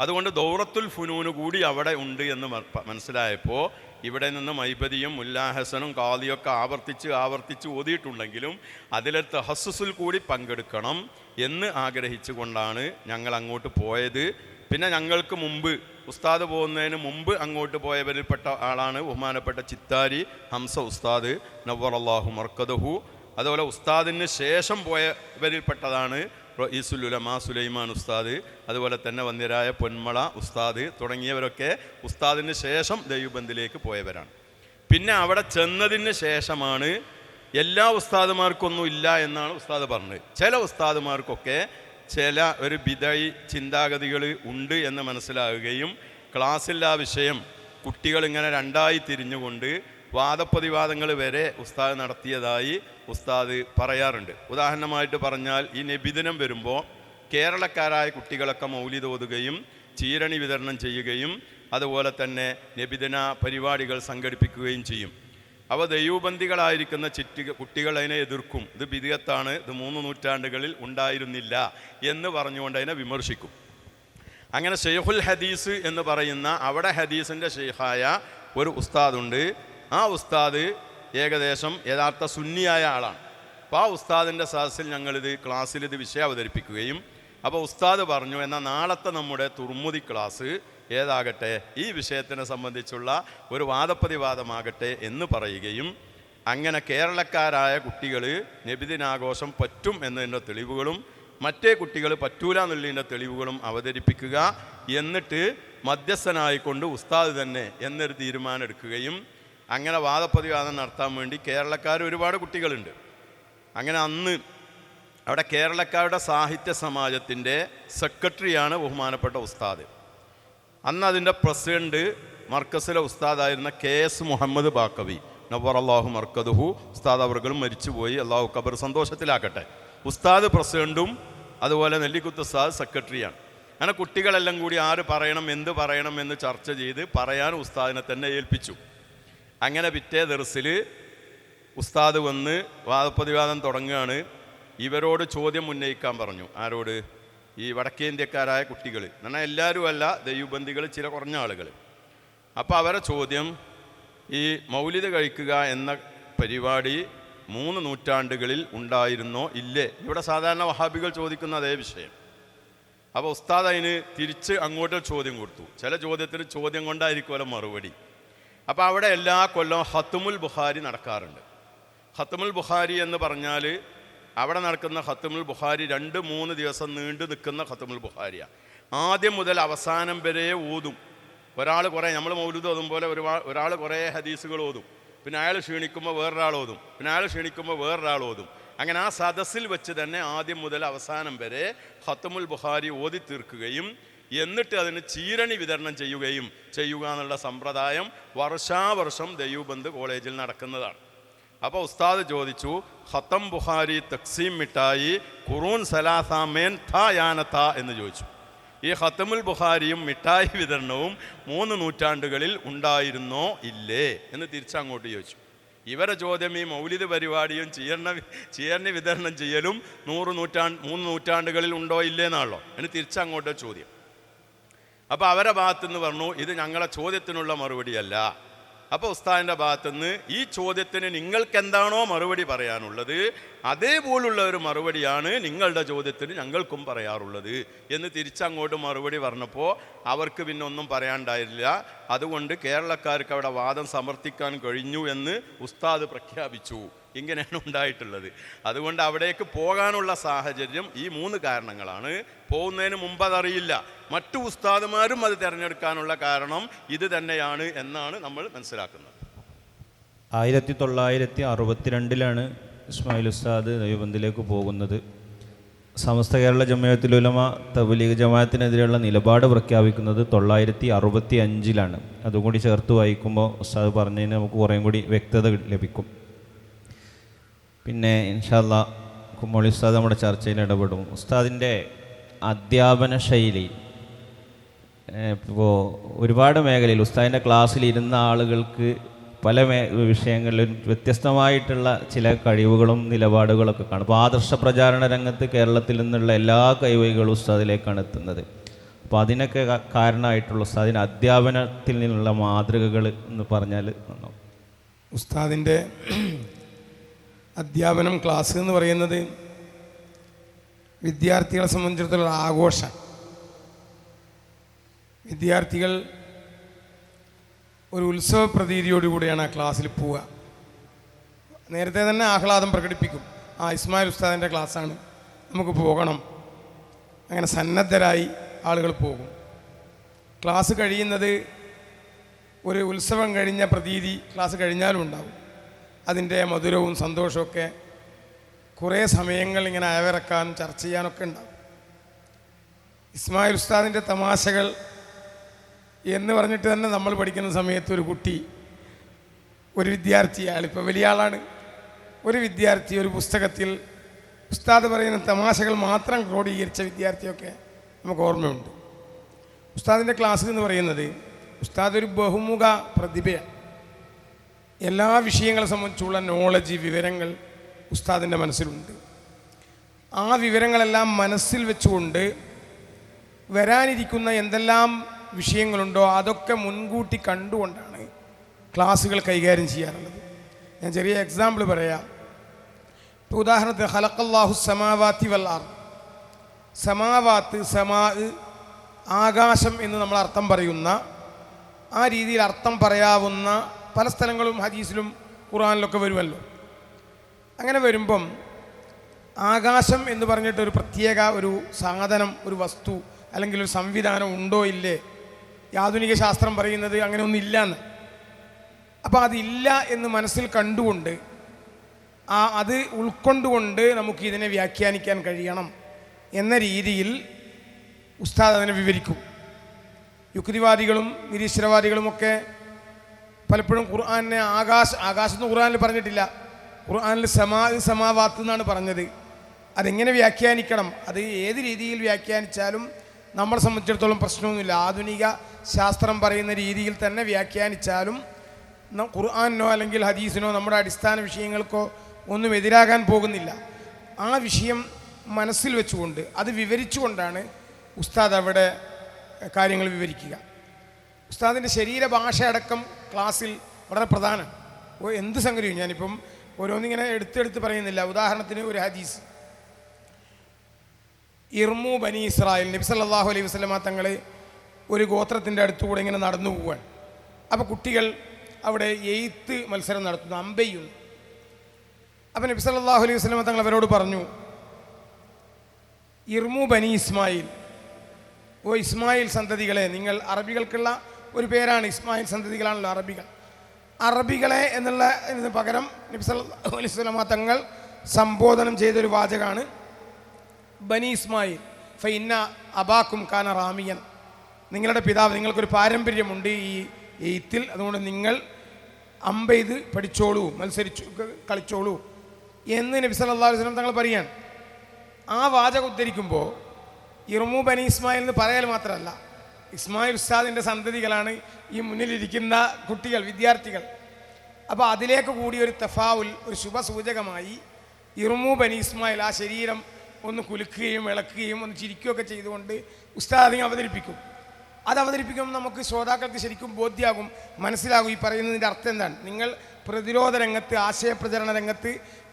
അതുകൊണ്ട് ദൗറത്തുൽ ഫുനൂന് കൂടി അവിടെ ഉണ്ട് എന്ന് മനസ്സിലായപ്പോൾ ഇവിടെ നിന്ന് മൈബദിയും മുല്ലാഹസനും കാദിയൊക്കെ ആവർത്തിച്ച് ഓതിയിട്ടുണ്ടെങ്കിലും അതിലെ തഹസ്സുസിൽ കൂടി പങ്കെടുക്കണം എന്ന് ആഗ്രഹിച്ചു കൊണ്ടാണ് ഞങ്ങൾ അങ്ങോട്ട് പോയത്. പിന്നെ ഞങ്ങൾക്ക് മുമ്പ്, ഉസ്താദ് പോകുന്നതിന് മുമ്പ് അങ്ങോട്ട് പോയവരിൽപ്പെട്ട ആളാണ് ബഹുമാനപ്പെട്ട ചിത്താരി ഹംസ ഉസ്താദ് നവ്വറല്ലാഹു മർക്കദഹു. അതുപോലെ ഉസ്താദിന് ശേഷം പോയവരിൽപ്പെട്ടതാണ് റഈസുൽ ഉലമാ സുലൈമാൻ ഉസ്താദ്, അതുപോലെ തന്നെ വന്യരായ പൊന്മള ഉസ്താദ് തുടങ്ങിയവരൊക്കെ ഉസ്താദിന് ശേഷം ദൈവബന്ധിലേക്ക് പോയവരാണ്. പിന്നെ അവിടെ ചെന്നതിന് ശേഷമാണ് എല്ലാ ഉസ്താദുമാർക്കൊന്നും ഇല്ല എന്നാണ് ഉസ്താദ് പറഞ്ഞത്. ചില ഉസ്താദുമാർക്കൊക്കെ ചില ഒരു ബിദഈ ചിന്താഗതികൾ ഉണ്ട് എന്ന് മനസ്സിലാവുകയും ക്ലാസ്സിൽ ആ വിഷയം കുട്ടികളിങ്ങനെ രണ്ടായി തിരിഞ്ഞുകൊണ്ട് വാദപ്രതിവാദങ്ങൾ വരെ ഉസ്താദ് നടത്തിയതായി ഉസ്താദ് പറയാറുണ്ട്. ഉദാഹരണമായിട്ട് പറഞ്ഞാൽ, ഈ നബിദിനം വരുമ്പോൾ കേരളക്കാരായ കുട്ടികളൊക്കെ മൗലിദ് ഓതുകയും ചീരണി വിതരണം ചെയ്യുകയും അതുപോലെ തന്നെ നബിദിന പരിപാടികൾ സംഘടിപ്പിക്കുകയും ചെയ്യും. അവ ദൈവബന്ധികളായിരിക്കുന്ന കുട്ടികൾ അതിനെ എതിർക്കും. ഇത് ബിദ്അത്താണ്, ഇത് 3 നൂറ്റാണ്ടുകളിൽ ഉണ്ടായിരുന്നില്ല എന്ന് പറഞ്ഞുകൊണ്ട് അതിനെ വിമർശിക്കും. അങ്ങനെ ഷെയ്ഖുൽ ഹദീസ് എന്ന് പറയുന്ന അവിടെ ഹദീസിൻ്റെ ഷെയ്ഖായ ഒരു ഉസ്താദുണ്ട്. ആ ഉസ്താദ് ഏകദേശം യഥാർത്ഥ സുന്നിയായ ആളാണ്. അപ്പോൾ ആ ഉസ്താദിൻ്റെ സദസ്സിൽ ക്ലാസ്സിൽ ഇത് വിഷയം അവതരിപ്പിക്കുകയും, അപ്പോൾ ഉസ്താദ് പറഞ്ഞു, എന്നാൽ നാളത്തെ നമ്മുടെ തുർമുദി ക്ലാസ് ഏതാകട്ടെ, ഈ വിഷയത്തിനെ സംബന്ധിച്ചുള്ള ഒരു വാദപ്രതിവാദമാകട്ടെ എന്ന് പറയുകയും, അങ്ങനെ കേരളക്കാരായ കുട്ടികൾ നബിദിനാഘോഷം പറ്റും എന്നതിൻ്റെ തെളിവുകളും മറ്റേ കുട്ടികൾ പറ്റൂല എന്നുള്ളതിൻ്റെ തെളിവുകളും അവതരിപ്പിക്കുക, എന്നിട്ട് മധ്യസ്ഥനായിക്കൊണ്ട് ഉസ്താദ് തന്നെ എന്നൊരു തീരുമാനം എടുക്കുകയും, അങ്ങനെ വാദപ്രതിവാദം നടത്താൻ വേണ്ടി കേരളക്കാർ ഒരുപാട് കുട്ടികളുണ്ട്. അങ്ങനെ അന്ന് അവിടെ കേരളക്കാരുടെ സാഹിത്യ സമാജത്തിൻ്റെ സെക്രട്ടറിയാണ് ബഹുമാനപ്പെട്ട ഉസ്താദ്. അന്ന് അതിൻ്റെ പ്രസിഡന്റ് മർക്കസിലെ ഉസ്താദായിരുന്ന KS മുഹമ്മദ് ബാക്കവി നവ്വറല്ലാഹു മർക്കദുഹു ഉസ്താദ് അവർകളും മരിച്ചുപോയി, അള്ളാഹു ഖബർ സന്തോഷത്തിലാക്കട്ടെ. ഉസ്താദ് പ്രസിഡന്റും അതുപോലെ നെല്ലിക്കുത്ത് ഉസ്താദ് സെക്രട്ടറിയാണ്. അങ്ങനെ കുട്ടികളെല്ലാം കൂടി ആര് പറയണം എന്ത് പറയണം എന്ന് ചർച്ച ചെയ്ത് പറയാൻ ഉസ്താദിനെ തന്നെ ഏൽപ്പിച്ചു. അങ്ങനെ പിറ്റേ ദർസിൽ ഉസ്താദ് വന്ന് വാദപ്രതിവാദം തുടങ്ങുകയാണ്. ഇവരോട് ചോദ്യം ഉന്നയിക്കാൻ പറഞ്ഞു. ആരോട്? ഈ വടക്കേ ഇന്ത്യക്കാരായ കുട്ടികൾ. എന്നാൽ എല്ലാവരും അല്ല, ദൈവബന്ധികൾ, ചില കുറഞ്ഞ ആളുകൾ. അപ്പോൾ അവരെ ചോദ്യം, ഈ മൗലിദ് കഴിക്കുക എന്ന പരിപാടി 3 നൂറ്റാണ്ടുകളിൽ ഉണ്ടായിരുന്നോ ഇല്ലേ? ഇവിടെ സാധാരണ വഹാബികൾ ചോദിക്കുന്ന അതേ വിഷയം. അപ്പോൾ ഉസ്താദ് അതിന് തിരിച്ച് അങ്ങോട്ട് ചോദ്യം കൊടുത്തു. ചില ചോദ്യത്തിന് ചോദ്യം കൊണ്ടായിരിക്കുമല്ലോ മറുപടി. അപ്പോൾ അവിടെ എല്ലാ കൊല്ലവും ഖത്മുൽ ബുഖാരി നടക്കാറുണ്ട്. ഖത്മുൽ ബുഖാരി എന്ന് പറഞ്ഞാൽ അവിടെ നടക്കുന്ന ഖത്മുൽ ബുഖാരി 2-3 ദിവസം നീണ്ടു നിൽക്കുന്ന ഖത്മുൽ ബുഖാരിയാണ്. ആദ്യം മുതൽ അവസാനം വരെ ഓതും. ഒരാൾ കുറേ, നമ്മൾ മൗലൂദ് ഓതും പോലെ ഒരാൾ കുറേ ഹദീസുകൾ ഓതും, പിന്നെ അയാൾ ക്ഷീണിക്കുമ്പോൾ വേറൊരാൾ ഓതും, പിന്നെ അയാൾ ക്ഷീണിക്കുമ്പോൾ വേറൊരാൾ ഓതും. അങ്ങനെ ആ സദസ്സിൽ വെച്ച് തന്നെ ആദ്യം മുതൽ അവസാനം വരെ ഖത്മുൽ ബുഖാരി ഓതി തീർക്കുകയും എന്നിട്ട് അതിന് ചീരണി വിതരണം ചെയ്യുക എന്നുള്ള സമ്പ്രദായം വർഷാവർഷം ദയൂബന്ദ് കോളേജിൽ നടക്കുന്നതാണ്. അപ്പോൾ ഉസ്താദ് ചോദിച്ചു, ഖത്തം ബുഖാരി തക്സീം മിഠായി ഖുറൂൻ സലാസാമേൻ താ യാനത്ത എന്ന് ചോദിച്ചു. ഈ ഖത്തമുൽ ബുഖാരിയും മിഠായി വിതരണവും 3 നൂറ്റാണ്ടുകളിൽ ഉണ്ടായിരുന്നോ ഇല്ലേ എന്ന് തിരിച്ചങ്ങോട്ട് ചോദിച്ചു. ഇവരെ ചോദ്യം ഈ മൗലിദ് പരിപാടിയും ചീരണി വിതരണം ചെയ്യലും 3 നൂറ്റാണ്ടുകളിൽ ഉണ്ടോ ഇല്ലേ എന്നാണല്ലോ. അതിന് തിരിച്ചങ്ങോട്ട് ചോദ്യം. അപ്പോൾ അവരെ ഭാഗത്തുനിന്ന് പറഞ്ഞു, ഇത് ഞങ്ങളെ ചോദ്യത്തിനുള്ള മറുപടിയല്ല. അപ്പോൾ ഉസ്താദിൻ്റെ ഭാഗത്തുനിന്ന് ഈ ചോദ്യത്തിന് നിങ്ങൾക്ക് എന്താണോ മറുപടി പറയാനുള്ളത് അതേപോലുള്ള ഒരു മറുപടിയാണ് നിങ്ങളുടെ ചോദ്യത്തിന് ഞങ്ങൾക്കും പറയാറുള്ളത് എന്ന് തിരിച്ചങ്ങോട്ട് മറുപടി പറഞ്ഞപ്പോൾ അവർക്ക് പിന്നെ ഒന്നും പറയാനുണ്ടായില്ല. അതുകൊണ്ട് കേരളക്കാർക്ക് അവിടെ വാദം സമർത്ഥിക്കാൻ കഴിഞ്ഞു എന്ന് ഉസ്താദ് പ്രഖ്യാപിച്ചു. ഇങ്ങനെയാണ് ഉണ്ടായിട്ടുള്ളത്. അതുകൊണ്ട് അവിടേക്ക് പോകാനുള്ള സാഹചര്യം ഈ 3 കാരണങ്ങളാണ്. പോകുന്നതിന് മുമ്പ് അതറിയില്ല. മറ്റു ഉസ്താദുമാരും അത് തിരഞ്ഞെടുക്കാനുള്ള കാരണം ഇത് തന്നെയാണ് എന്നാണ് നമ്മൾ മനസ്സിലാക്കുന്നത്. 1962 ഇസ്മായിൽ ഉസ്താദ് ദൈവബന്ദിലേക്ക് പോകുന്നത്. സമസ്ത കേരള ജമിഅത്തുൽ ഉലമ തബ്ലീഗ് ജമാഅത്തിനെതിരെയുള്ള നിലപാട് പ്രഖ്യാപിക്കുന്നത് 1965. അതുകൂടി ചേർത്ത് വായിക്കുമ്പോൾ ഉസ്താദ് പറഞ്ഞതിന് നമുക്ക് കുറേയും കൂടി വ്യക്തത ലഭിക്കും. പിന്നെ ഇൻഷാ അല്ലാഹ് കുമ്മോളി ഉസ്താദ് നമ്മുടെ ചർച്ചയിൽ ഇടപെടും. ഉസ്താദിൻ്റെ അധ്യാപന ശൈലി ഇപ്പോൾ ഒരുപാട് മേഖലയിൽ ഉസ്താദിൻ്റെ ക്ലാസ്സിൽ ഇരുന്ന ആളുകൾക്ക് പല വിഷയങ്ങളിലും വ്യത്യസ്തമായിട്ടുള്ള ചില കഴിവുകളും നിലപാടുകളൊക്കെ കാണും. അപ്പോൾ ആദർശ പ്രചാരണ രംഗത്ത് കേരളത്തിൽ നിന്നുള്ള എല്ലാ കൈവഴികളും ഉസ്താദിലേക്കാണ് എത്തുന്നത്. അപ്പോൾ അതിനൊക്കെ കാരണമായിട്ടുള്ള ഉസ്താദിൻ്റെ അധ്യാപനത്തിൽ നിന്നുള്ള മാതൃകകൾ എന്ന് പറഞ്ഞാൽ നന്നാവും. ഉസ്താദിൻ്റെ അധ്യാപനം, ക്ലാസ് എന്ന് പറയുന്നത് വിദ്യാർത്ഥികളെ സംബന്ധിച്ചിടത്തോളം ആഘോഷം. വിദ്യാർത്ഥികൾ ഒരു ഉത്സവ പ്രതീതിയോടുകൂടിയാണ് ആ ക്ലാസ്സിൽ പോവുക. നേരത്തെ തന്നെ ആഹ്ലാദം പ്രകടിപ്പിക്കും. ഇസ്മായിൽ ഉസ്താദിൻ്റെ ക്ലാസ്സാണ്, നമുക്ക് പോകണം. അങ്ങനെ സന്നദ്ധരായി ആളുകൾ പോകും. ക്ലാസ് കഴിയുന്നത് ഒരു ഉത്സവം കഴിഞ്ഞ പ്രതീതി ക്ലാസ് കഴിഞ്ഞാലും ഉണ്ടാവും. അതിൻ്റെ മധുരവും സന്തോഷമൊക്കെ കുറേ സമയങ്ങൾ ഇങ്ങനെ അയവിറക്കാനും ചർച്ച ചെയ്യാനൊക്കെ ഉണ്ടാവും. ഇസ്മായിൽ ഉസ്താദിൻ്റെ തമാശകൾ എന്ന് പറഞ്ഞിട്ട് തന്നെ നമ്മൾ പഠിക്കുന്ന സമയത്ത് ഒരു കുട്ടി, ഒരു വിദ്യാർത്ഥി, അയാളിപ്പോൾ വലിയ ആളാണ്, ഒരു വിദ്യാർത്ഥി ഒരു പുസ്തകത്തിൽ ഉസ്താദ് പറയുന്ന തമാശകൾ മാത്രം ക്രോഡീകരിച്ച വിദ്യാർത്ഥിയൊക്കെ നമുക്ക് ഓർമ്മയുണ്ട്. ഉസ്താദിൻ്റെ ക്ലാസ് എന്ന് പറയുന്നത്, ഉസ്താദ് ഒരു ബഹുമുഖ പ്രതിഭയാണ്. എല്ലാ വിഷയങ്ങളെ സംബന്ധിച്ചുള്ള നോളജ്, വിവരങ്ങൾ ഉസ്താദിൻ്റെ മനസ്സിലുണ്ട്. ആ വിവരങ്ങളെല്ലാം മനസ്സിൽ വെച്ചുകൊണ്ട് വരാനിരിക്കുന്ന എന്തെല്ലാം വിഷയങ്ങളുണ്ടോ അതൊക്കെ മുൻകൂട്ടി കണ്ടുകൊണ്ടാണ് ക്ലാസ്സുകൾ കൈകാര്യം ചെയ്യാറുള്ളത്. ഞാൻ ചെറിയ എക്സാമ്പിൾ പറയാം. ഇപ്പോൾ ഉദാഹരണത്തിന് ഖലഖല്ലാഹു സമാവാതി വൽ അർദ്. സമാവാത്ത്, സമാ, ആകാശം എന്ന് നമ്മൾ അർത്ഥം പറയുന്ന ആ രീതിയിൽ അർത്ഥം പറയാവുന്ന പല സ്ഥലങ്ങളും ഹദീസിലും ഖുർആനിലൊക്കെ വരുമല്ലോ. അങ്ങനെ വരുമ്പം ആകാശം എന്ന് പറഞ്ഞിട്ട് ഒരു പ്രത്യേക ഒരു സാധനം, ഒരു വസ്തു അല്ലെങ്കിൽ ഒരു സംവിധാനം ഉണ്ടോ ഇല്ലേ? ആധുനിക ശാസ്ത്രം പറയുന്നത് അങ്ങനെ ഒന്നും ഇല്ലയെന്ന്. അപ്പോൾ അതില്ല എന്ന് മനസ്സിൽ കണ്ടുകൊണ്ട് അത് ഉൾക്കൊണ്ടുകൊണ്ട് നമുക്ക് ഇതിനെ വ്യാഖ്യാനിക്കാൻ കഴിയണം എന്ന രീതിയിൽ ഉസ്താദ് അതിനെ വിവരിക്കും. യുക്തിവാദികളും നിരീശ്വരവാദികളുമൊക്കെ പലപ്പോഴും ഖുർആനെ ആകാശത്ത് ഖുർആനിൽ പറഞ്ഞിട്ടില്ല, ഖുർആനിൽ സമാവാത്ത് എന്നാണ് പറഞ്ഞത്. അതെങ്ങനെ വ്യാഖ്യാനിക്കണം, അത് ഏത് രീതിയിൽ വ്യാഖ്യാനിച്ചാലും നമ്മളെ സംബന്ധിച്ചിടത്തോളം പ്രശ്നമൊന്നുമില്ല. ആധുനിക ശാസ്ത്രം പറയുന്ന രീതിയിൽ തന്നെ വ്യാഖ്യാനിച്ചാലും ഖുർആനോ അല്ലെങ്കിൽ ഹദീസിനോ നമ്മുടെ അടിസ്ഥാന വിഷയങ്ങൾക്കോ ഒന്നും എതിരാകാൻ പോകുന്നില്ല. ആ വിഷയം മനസ്സിൽ വെച്ചുകൊണ്ട് അത് വിവരിച്ചുകൊണ്ടാണ് ഉസ്താദ് അവിടെ കാര്യങ്ങൾ വിവരിക്കുക. ഉസ്താദിൻ്റെ ശരീരഭാഷ അടക്കം ക്ലാസ്സിൽ വളരെ പ്രധാനം. എന്ത് സംഗതിയും ഞാനിപ്പം ഓരോന്നിങ്ങനെ എടുത്തെടുത്ത് പറയുന്നില്ല. ഉദാഹരണത്തിന് ഒരു ഹദീസ്, ഇർമു ബനി ഇസ്രായേൽ, നബി സല്ലല്ലാഹു അലൈഹി വസല്ലമ തങ്ങൾ ഒരു ഗോത്രത്തിൻ്റെ അടുത്തുകൂടെ ഇങ്ങനെ നടന്നു പോവുകയാണ്. അപ്പോൾ കുട്ടികൾ അവിടെ എയ്ത്ത് മത്സരം നടത്തുന്നു, അമ്പെയ്യുന്നു. അപ്പം നബി സല്ലല്ലാഹു അലൈഹി വസല്ലം തങ്ങൾ അവരോട് പറഞ്ഞു, ഇർമു ബനി ഇസ്മായിൽ, ഓ ഇസ്മായിൽ സന്തതികളെ, നിങ്ങൾ അറബികൾക്കുള്ള ഒരു പേരാണ്, ഇസ്മായിൽ സന്തതികളാണല്ലോ അറബികൾ. അറബികളെ എന്നുള്ള ഇതിന് പകരം നബി സല്ലല്ലാഹു അലൈഹി വസല്ലം തങ്ങൾ സംബോധനം ചെയ്തൊരു വാചകമാണ് ബനി ഇസ്മായിൽ. ഫഇന്ന അബാക്കും കാന റാമിയൻ, നിങ്ങളുടെ പിതാവ്, നിങ്ങൾക്കൊരു പാരമ്പര്യമുണ്ട് ഈ എയ്ത്തിൽ, അതുകൊണ്ട് നിങ്ങൾ അമ്പെയ്ത് പഠിച്ചോളൂ, മത്സരിച്ചു കളിച്ചോളൂ എന്ന് നബി സല്ലല്ലാഹു അലൈഹി വസല്ലം തങ്ങൾ പറയാണ്. ആ വാചകം ഉദ്ധരിക്കുമ്പോൾ ഇർമു ബനി ഇസ്മായിൽ എന്ന് പറയാൻ മാത്രമല്ല, ഇസ്മായിൽ ഉസ്താദിൻ്റെ സന്തതികളാണ് ഈ മുന്നിലിരിക്കുന്ന കുട്ടികൾ, വിദ്യാർത്ഥികൾ. അപ്പോൾ അതിലേക്ക് കൂടി ഒരു തഫാവുൽ, ഒരു ശുഭസൂചകമായി ഇർമു ബനി ഇസ്മായിൽ, ആ ശരീരം ഒന്ന് കുലുക്കുകയും ഇളക്കുകയും ഒന്ന് ചിരിക്കുകയൊക്കെ ചെയ്തുകൊണ്ട് ഉസ്താദ് അതിനെ അവതരിപ്പിക്കും. അത് അവതരിപ്പിക്കുമ്പോൾ നമുക്ക് ശ്രോതാക്കൾക്ക് ശരിക്കും ബോധ്യമാകും, മനസ്സിലാകും ഈ പറയുന്നതിൻ്റെ അർത്ഥം എന്താണ്. നിങ്ങൾ പ്രതിരോധ രംഗത്ത്, ആശയപ്രചരണ രംഗത്ത്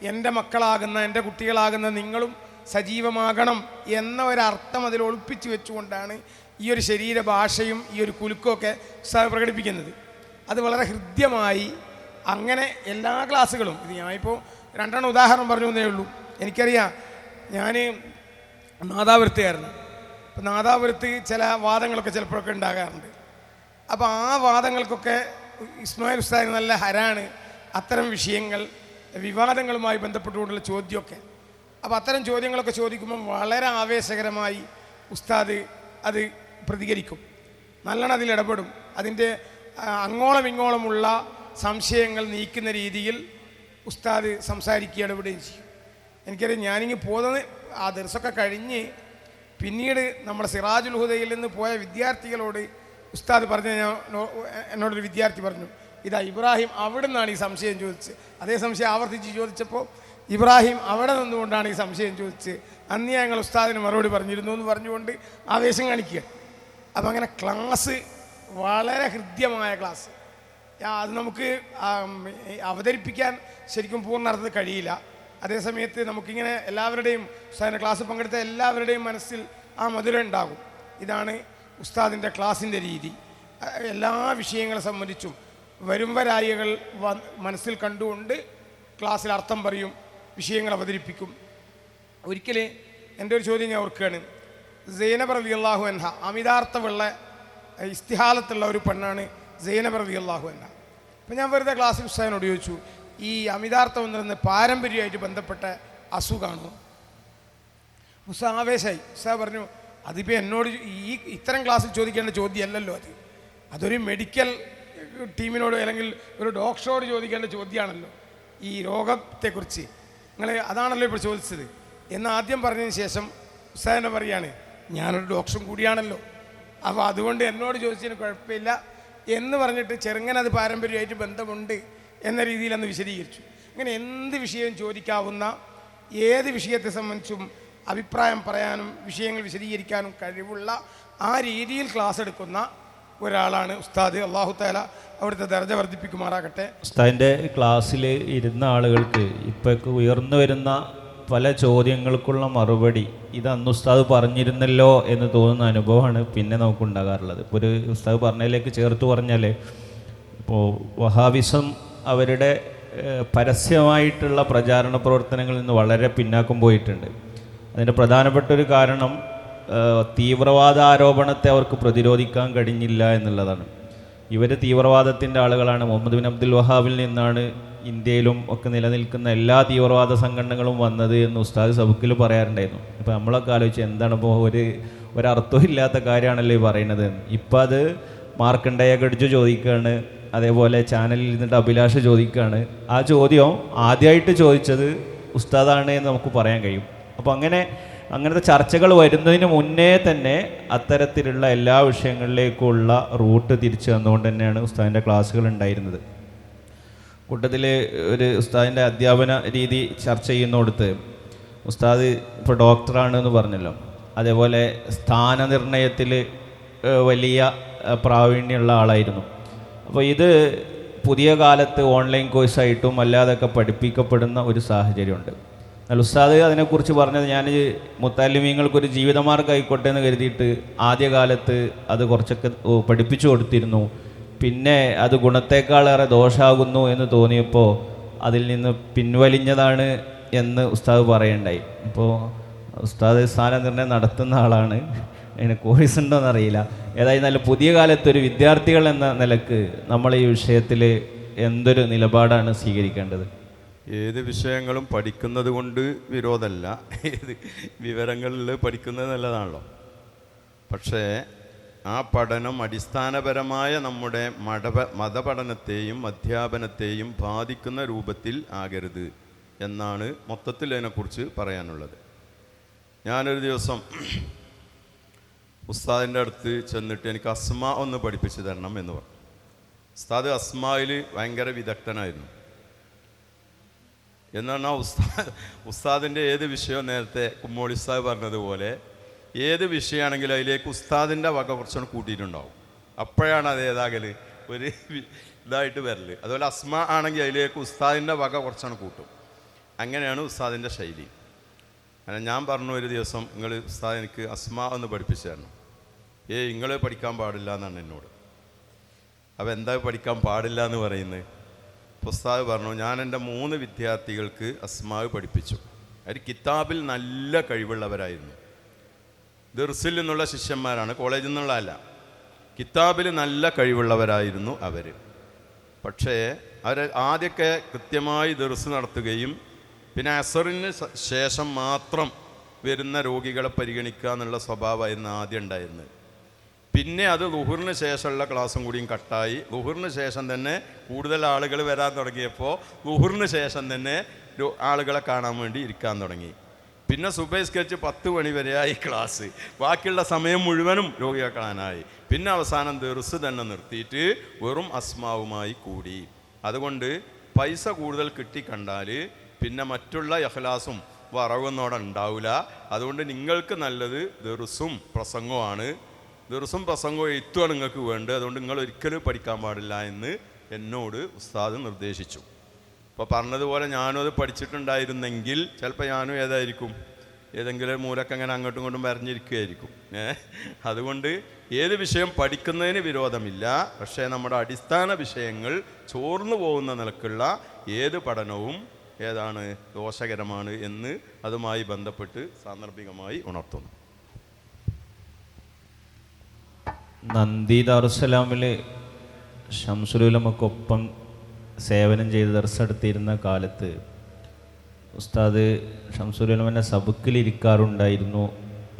എൻ്റെ മക്കളാകുന്ന, എൻ്റെ കുട്ടികളാകുന്ന നിങ്ങളും സജീവമാകണം എന്ന ഒരർത്ഥം അതിൽ ഒളിപ്പിച്ച് വെച്ചുകൊണ്ടാണ് ഈ ഒരു ശരീരഭാഷയും ഈ ഒരു കുലുക്കമൊക്കെ ഉസ്താദ് പ്രകടിപ്പിക്കുന്നത്. അത് വളരെ ഹൃദ്യമായി അങ്ങനെ എല്ലാ ക്ലാസ്സുകളും, ഇത് ഞാനിപ്പോൾ 2 ഉദാഹരണം പറഞ്ഞു എന്നേ ഉള്ളൂ. എനിക്കറിയാം, ഞാൻ നാദാപുരത്തുകാരനാണ്. അപ്പോൾ നാദാപുരത്ത് ചില വാദങ്ങളൊക്കെ ചിലപ്പോഴൊക്കെ ഉണ്ടാകാറുണ്ട്. അപ്പോൾ ആ വാദങ്ങൾക്കൊക്കെ ഇസ്മായിൽ ഉസ്താദിന് നല്ല ഹരാണ് അത്തരം വിഷയങ്ങൾ, വിവാദങ്ങളുമായി ബന്ധപ്പെട്ടുകൊണ്ടുള്ള ചോദ്യമൊക്കെ. അപ്പോൾ അത്തരം ചോദ്യങ്ങളൊക്കെ ചോദിക്കുമ്പം വളരെ ആവേശകരമായി ഉസ്താദ് അത് പ്രതികരിക്കും, നല്ലോണം അതിൽ ഇടപെടും. അതിൻ്റെ അങ്ങോളം ഇങ്ങോളമുള്ള സംശയങ്ങൾ നീക്കുന്ന രീതിയിൽ ഉസ്താദ് സംസാരിക്കുക, ഇടപെടുകയും ചെയ്യും. എനിക്കറിയാം, ഞാനിങ്ങ് പോകുന്നത് ആ ദിവസമൊക്കെ കഴിഞ്ഞ് പിന്നീട് നമ്മുടെ സിറാജുൽ ഹുദയിൽ നിന്ന് പോയ വിദ്യാർത്ഥികളോട് ഉസ്താദ് പറഞ്ഞ, എന്നോടൊരു വിദ്യാർത്ഥി പറഞ്ഞു, ഇതാ ഇബ്രാഹിം അവിടെ നിന്നാണ് ഈ സംശയം ചോദിച്ചത്. അതേ സംശയം ആവർത്തിച്ച് ചോദിച്ചപ്പോൾ ഇബ്രാഹിം അവിടെ നിന്നുകൊണ്ടാണ് ഈ സംശയം ചോദിച്ചത്, അന്ന് ഞങ്ങൾ ഉസ്താദിന് മറുപടി പറഞ്ഞിരുന്നു എന്ന് പറഞ്ഞുകൊണ്ട് ആവേശം കാണിക്കുക. അപ്പം അങ്ങനെ ക്ലാസ് വളരെ ഹൃദ്യമായ ക്ലാസ്, അത് നമുക്ക് അവതരിപ്പിക്കാൻ ശരിക്കും പൂർണ്ണാർത്ഥത്തിൽ കഴിയില്ല. അതേസമയത്ത് നമുക്കിങ്ങനെ എല്ലാവരുടെയും, ഉസ്താദിൻ്റെ ക്ലാസ് പങ്കെടുത്ത എല്ലാവരുടെയും മനസ്സിൽ ആ മധുരം ഉണ്ടാകും. ഇതാണ് ഉസ്താദിൻ്റെ ക്ലാസ്സിൻ്റെ രീതി. എല്ലാ വിഷയങ്ങളെ സംബന്ധിച്ചും വരും വരായികൾ മനസ്സിൽ കണ്ടുകൊണ്ട് ക്ലാസ്സിൽ അർത്ഥം പറയും, വിഷയങ്ങൾ അവതരിപ്പിക്കും. ഒരിക്കൽ എൻ്റെ ഒരു ചോദ്യം ഞാൻ ഓർക്കുകയാണ്. സൈനബ് റളിയല്ലാഹു അൻഹ, അമിതാർത്ഥമുള്ള ഇസ്തിഹാലത്തുള്ള ഒരു പെണ്ണാണ് സൈനബ് റളിയല്ലാഹു അൻഹ. അപ്പം ഞാൻ വെറുതെ ക്ലാസ്സിൽ ഉസ്താദിനോട് ചോദിച്ചു, ഈ അമിതാർത്ഥം എന്ന് പറയുന്നത് പാരമ്പര്യമായിട്ട് ബന്ധപ്പെട്ട അസുഖമാണോ? ഉസ്താദ് ആവേശമായി. ഉസ്താദ് പറഞ്ഞു, അതിപ്പോൾ എന്നോട് ഇത്തരം ക്ലാസ്സിൽ ചോദിക്കേണ്ട ചോദ്യമല്ലല്ലോ, അതൊരു മെഡിക്കൽ ടീമിനോട് അല്ലെങ്കിൽ ഒരു ഡോക്ടറോട് ചോദിക്കേണ്ട ചോദ്യമാണല്ലോ, ഈ രോഗത്തെക്കുറിച്ച് നിങ്ങൾ അതാണല്ലോ ഇപ്പോൾ ചോദിച്ചത് എന്ന് ആദ്യം പറഞ്ഞതിന് ശേഷം ഉസ്താദിനെ പറയാണ്, ഞാനൊരു ഡോക്ടറും കൂടിയാണല്ലോ, അപ്പോൾ അതുകൊണ്ട് എന്നോട് ചോദിച്ചതിന് കുഴപ്പമില്ല എന്ന് പറഞ്ഞിട്ട് ചെറുങ്ങനെ അത് പാരമ്പര്യമായിട്ട് ബന്ധമുണ്ട് എന്ന രീതിയിൽ അന്ന് വിശദീകരിച്ചു. അങ്ങനെ എന്ത് വിഷയവും ചോദിക്കാവുന്ന, ഏത് വിഷയത്തെ സംബന്ധിച്ചും അഭിപ്രായം പറയാനും വിഷയങ്ങൾ വിശദീകരിക്കാനും കഴിവുള്ള ആ രീതിയിൽ ക്ലാസ് എടുക്കുന്ന ഒരാളാണ് ഉസ്താദ്. അല്ലാഹു തആല അവിടുത്തെ ദർജ വർദ്ധിപ്പിക്കുമാറാകട്ടെ. ഉസ്താദിൻ്റെ ക്ലാസ്സിൽ ഇരുന്ന ആളുകൾക്ക് ഇപ്പോൾ ഉയർന്നു വരുന്ന പല ചോദ്യങ്ങൾക്കുള്ള മറുപടി ഇത് അന്ന് ഉസ്താദ് പറഞ്ഞിരുന്നല്ലോ എന്ന് തോന്നുന്ന അനുഭവമാണ് പിന്നെ നമുക്കുണ്ടാകാറുള്ളത്. ഇപ്പോൾ ഒരു ഉസ്താദ് പറഞ്ഞതിലേക്ക് ചേർത്ത് പറഞ്ഞാൽ, ഇപ്പോൾ വഹാബിസം അവരുടെ പരസ്യമായിട്ടുള്ള പ്രചാരണ പ്രവർത്തനങ്ങളിൽ നിന്ന് വളരെ പിന്നാക്കം പോയിട്ടുണ്ട്. അതിൻ്റെ പ്രധാനപ്പെട്ട ഒരു കാരണം തീവ്രവാദ ആരോപണത്തെ അവർക്ക് പ്രതിരോധിക്കാൻ കഴിഞ്ഞില്ല എന്നുള്ളതാണ്. ഇവർ തീവ്രവാദത്തിൻ്റെ ആളുകളാണ്. മുഹമ്മദ് ബിൻ അബ്ദുൽ വഹാബിൽ നിന്നാണ് ഇന്ത്യയിലും ഒക്കെ നിലനിൽക്കുന്ന എല്ലാ തീവ്രവാദ സംഘടനകളും വന്നത് എന്ന് ഉസ്താദ് സബുക്കിൽ പറയാറുണ്ടായിരുന്നു. അപ്പോൾ നമ്മളൊക്കെ ആലോചിച്ച് എന്താണ് ഇപ്പോൾ ഒരർത്ഥവും ഇല്ലാത്ത കാര്യമാണല്ലോ ഈ പറയുന്നത്. ഇപ്പം അത് മാർക്കണ്ഡേയ ഗഡ്ജു ചോദിക്കുകയാണ്, അതേപോലെ ചാനലിൽ ഇരുന്നിട്ട് അഭിലാഷ് ചോദിക്കുകയാണ്. ആ ചോദ്യം ആദ്യമായിട്ട് ചോദിച്ചത് ഉസ്താദാണ് എന്ന് നമുക്ക് പറയാൻ കഴിയും. അപ്പോൾ അങ്ങനത്തെ ചർച്ചകൾ വരുന്നതിന് മുന്നേ തന്നെ അത്തരത്തിലുള്ള എല്ലാ വിഷയങ്ങളിലേക്കുള്ള റൂട്ട് തിരിച്ചു തന്നുകൊണ്ട് തന്നെയാണ് ഉസ്താദിൻ്റെ ക്ലാസ്സുകൾ ഉണ്ടായിരുന്നത്. കൂട്ടത്തിൽ ഒരു ഉസ്താദിൻ്റെ അധ്യാപന രീതി ചർച്ച ചെയ്യുന്നിടത്ത് ഉസ്താദ് ഇപ്പോൾ ഡോക്ടറാണെന്ന് പറഞ്ഞല്ലോ, അതേപോലെ സ്ഥാനനിർണയത്തിൽ വലിയ പ്രാവീണ്യമുള്ള ആളായിരുന്നു. അപ്പോൾ ഇത് പുതിയ കാലത്ത് ഓൺലൈൻ കോഴ്സായിട്ടും അല്ലാതൊക്കെ പഠിപ്പിക്കപ്പെടുന്ന ഒരു സാഹചര്യമുണ്ട്. എന്നാൽ ഉസ്താദ് അതിനെക്കുറിച്ച് പറഞ്ഞത്, ഞാൻ മുത്തല്ലിമീങ്ങൾക്കൊരു ജീവിതമാർഗ്ഗം ആയിക്കോട്ടെ എന്ന് കരുതിയിട്ട് ആദ്യകാലത്ത് അത് കുറച്ചൊക്കെ പഠിപ്പിച്ചു കൊടുത്തിരുന്നു. പിന്നെ അത് ഗുണത്തേക്കാളേറെ ദോഷമാകുന്നു എന്ന് തോന്നിയപ്പോൾ അതിൽ നിന്ന് പിൻവലിഞ്ഞതാണ് എന്ന് ഉസ്താദ് പറയുണ്ടായി. അപ്പോൾ ഉസ്താദ് സ്ഥാനനിർണ്ണയം നടത്തുന്ന ആളാണ്, അതിന് കോഴ്സ് ഉണ്ടോയെന്ന് അറിയില്ല. ഏതായിരുന്നാലും പുതിയ കാലത്തൊരു വിദ്യാർത്ഥികൾ എന്ന നിലക്ക് നമ്മൾ ഈ വിഷയത്തിൽ എന്തൊരു നിലപാടാണ് സ്വീകരിക്കേണ്ടത്? ഏത് വിഷയങ്ങളും പഠിക്കുന്നത് കൊണ്ട് വിരോധമല്ല, ഏത് വിവരങ്ങളിൽ പഠിക്കുന്നത് നല്ലതാണല്ലോ. പക്ഷേ ആ പഠനം അടിസ്ഥാനപരമായ നമ്മുടെ മതപഠനത്തെയും അധ്യാപനത്തെയും ബാധിക്കുന്ന രൂപത്തിൽ ആകരുത് എന്നാണ് മൊത്തത്തിൽ അതിനെക്കുറിച്ച് പറയാനുള്ളത്. ഞാനൊരു ദിവസം ഉസ്താദിൻ്റെ അടുത്ത് ചെന്നിട്ട് എനിക്ക് അസ്മാ ഒന്ന് പഠിപ്പിച്ചു തരണം എന്ന് പറഞ്ഞു. ഉസ്താദ് അസ്മായിൽ ഭയങ്കര വിദഗ്ധനായിരുന്നു. എന്ന് പറഞ്ഞാൽ ഉസ്താദിൻ്റെ ഏത് വിഷയവും നേരത്തെ കുമ്മോളി ഉസ്താദ് പറഞ്ഞതുപോലെ ഏത് വിഷയമാണെങ്കിലും അതിലേക്ക് ഉസ്താദിൻ്റെ വക കുറച്ചുകൂടെ കൂട്ടിയിട്ടുണ്ടാവും. അപ്പോഴാണ് അത് ഏതാകല് ഒരു ഇതായിട്ട് വരല്. അതുപോലെ അസ്മ ആണെങ്കിൽ അതിലേക്ക് ഉസ്താദിൻ്റെ വക കുറച്ചാണ് കൂട്ടും. അങ്ങനെയാണ് ഉസ്താദിൻ്റെ ശൈലി. അങ്ങനെ ഞാൻ പറഞ്ഞു ഒരു ദിവസം, നിങ്ങൾ ഉസ്താദ് എനിക്ക് അസ്മ ഒന്ന് പഠിപ്പിച്ചു തരണം. നിങ്ങൾ പഠിക്കാൻ പാടില്ല എന്നാണ് എന്നോട്. അപ്പോൾ എന്താ പഠിക്കാൻ പാടില്ല എന്ന് പറയുന്നത്? ഉസ്താദ് പറഞ്ഞു, ഞാൻ എൻ്റെ 3 വിദ്യാർത്ഥികൾക്ക് അസ്മാവ് പഠിപ്പിച്ചു. അവർ കിതാബിൽ നല്ല കഴിവുള്ളവരായിരുന്നു. ദർസിൽ നിന്നുള്ള ശിഷ്യന്മാരാണ്, കോളേജിൽ നിന്നുള്ള അല്ല. കിതാബിൽ നല്ല കഴിവുള്ളവരായിരുന്നു അവർ. പക്ഷേ അവർ ആദ്യമൊക്കെ കൃത്യമായി ദർസ് നടത്തുകയും പിന്നെ അസറിന് ശേഷം മാത്രം വരുന്ന രോഗികളെ പരിഗണിക്കുക എന്നുള്ള സ്വഭാവമായിരുന്നു ആദ്യം ഉണ്ടായിരുന്നത്. പിന്നെ അത് ളുഹറിന് ശേഷമുള്ള ക്ലാസ്സും കൂടിയും കട്ടായി. ളുഹറിന് ശേഷം തന്നെ കൂടുതൽ ആളുകൾ വരാൻ തുടങ്ങിയപ്പോൾ ളുഹറിന് ശേഷം തന്നെ ആളുകളെ കാണാൻ വേണ്ടി ഇരിക്കാൻ തുടങ്ങി. പിന്നെ സുബൈ സ്കെച്ച് 10 മണി വരെയായി ക്ലാസ്, ബാക്കിയുള്ള സമയം മുഴുവനും രോഗികളെ കാണാനായി. പിന്നെ അവസാനം ദർസ് തന്നെ നിർത്തിയിട്ട് വെറും അസ്മാവുമായി കൂടി. അതുകൊണ്ട് പൈസ കൂടുതൽ കിട്ടിക്കണ്ടാൽ പിന്നെ മറ്റുള്ള ഇഖ്ലാസും വറവൊന്നോടെ ഉണ്ടാവില്ല. അതുകൊണ്ട് നിങ്ങൾക്ക് നല്ലത് ദർസും പ്രസംഗവുമാണ്. ദർസും പ്രസംഗവും എഴുത്തുമാണ് നിങ്ങൾക്ക് വേണ്ടത്. അതുകൊണ്ട് നിങ്ങൾ ഒരിക്കലും പഠിക്കാൻ പാടില്ല എന്ന് എന്നോട് ഉസ്താദ് നിർദ്ദേശിച്ചു. അപ്പോൾ പറഞ്ഞതുപോലെ ഞാനും അത് പഠിച്ചിട്ടുണ്ടായിരുന്നെങ്കിൽ ചിലപ്പോൾ ഞാനും ഏതെങ്കിലും മൂലക്ക് അങ്ങനെ അങ്ങോട്ടും ഇങ്ങോട്ടും വരഞ്ഞിരിക്കുകയായിരിക്കും. അതുകൊണ്ട് ഏത് വിഷയം പഠിക്കുന്നതിന് വിരോധമില്ല. പക്ഷേ നമ്മുടെ അടിസ്ഥാന വിഷയങ്ങൾ ചോർന്നു പോകുന്ന നിലക്കുള്ള ഏത് പഠനവും ഏതാണ് ദോഷകരമാണ് എന്ന് അതുമായി ബന്ധപ്പെട്ട് സാന്ദർഭികമായി ഉണർത്തുന്നു. നന്ദി ദാറുസ്സലാമിൽ ഷംസുലുലമക്കൊപ്പം സേവനം ചെയ്ത് ദർസെടുത്തിരുന്ന കാലത്ത് ഉസ്താദ് ഷംസുലുലമൻ്റെ സബുക്കിലിരിക്കാറുണ്ടായിരുന്നു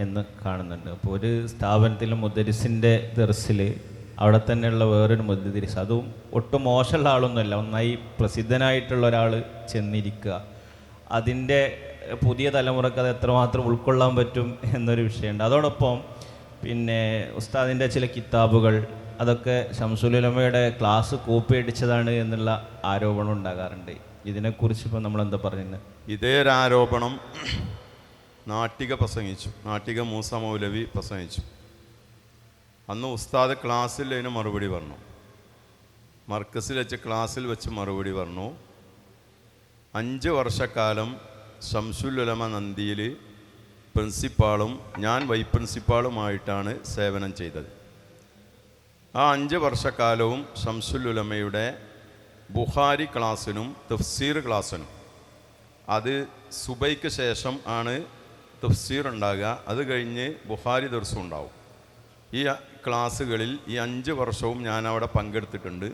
എന്ന് കാണുന്നുണ്ട്. അപ്പോൾ ഒരു സ്ഥാപനത്തിൽ മുദരിസിൻ്റെ ദർസിൽ അവിടെ തന്നെയുള്ള വേറൊരു മുദരിസ്, അതും ഒട്ടും മോശമുള്ള ആളൊന്നുമല്ല, ഒന്നായി പ്രസിദ്ധനായിട്ടുള്ള ഒരാൾ ചെന്നിരിക്കുക, അതിൻ്റെ പുതിയ തലമുറക്ക് അത് എത്രമാത്രം ഉൾക്കൊള്ളാൻ പറ്റും എന്നൊരു വിഷയമുണ്ട്. അതോടൊപ്പം പിന്നെ ഉസ്താദിൻ്റെ ചില കിതാബുകൾ അതൊക്കെ ഷംസുലുലമയുടെ ക്ലാസ് കോപ്പി അടിച്ചതാണ് എന്നുള്ള ആരോപണം ഉണ്ടാകാറുണ്ട്. ഇതിനെക്കുറിച്ച് ഇപ്പോൾ നമ്മളെന്താ പറയുന്നത്? ഇതേ ഒരു ആരോപണം നാട്ടിക മൂസ മൗലവി പ്രസംഗിച്ചു. അന്ന് ഉസ്താദ് ക്ലാസ്സിൽ അതിന് മറുപടി പറഞ്ഞു. മർക്കസിൽ വെച്ച് ക്ലാസ്സിൽ വെച്ച് മറുപടി പറഞ്ഞു. 5 വർഷക്കാലം ശംസുലുലമ നന്ദിയിൽ പ്രിൻസിപ്പാളും ഞാൻ വൈസ് പ്രിൻസിപ്പാളുമായിട്ടാണ് സേവനം ചെയ്തത്. ആ 5 വർഷക്കാലവും ശംസുലുലമയുടെ ബുഖാരി ക്ലാസ്സിനും തഫ്സീർ ക്ലാസ്സിനും, അത് സുബൈക്ക് ശേഷം ആണ് തഫ്സീർ ഉണ്ടാകുക, അത് കഴിഞ്ഞ് ബുഖാരി ദർസും ഉണ്ടാവും. ഈ ക്ലാസ്സുകളിൽ ഈ 5 വർഷവും ഞാൻ അവിടെ പങ്കെടുത്തിട്ടുണ്ട്.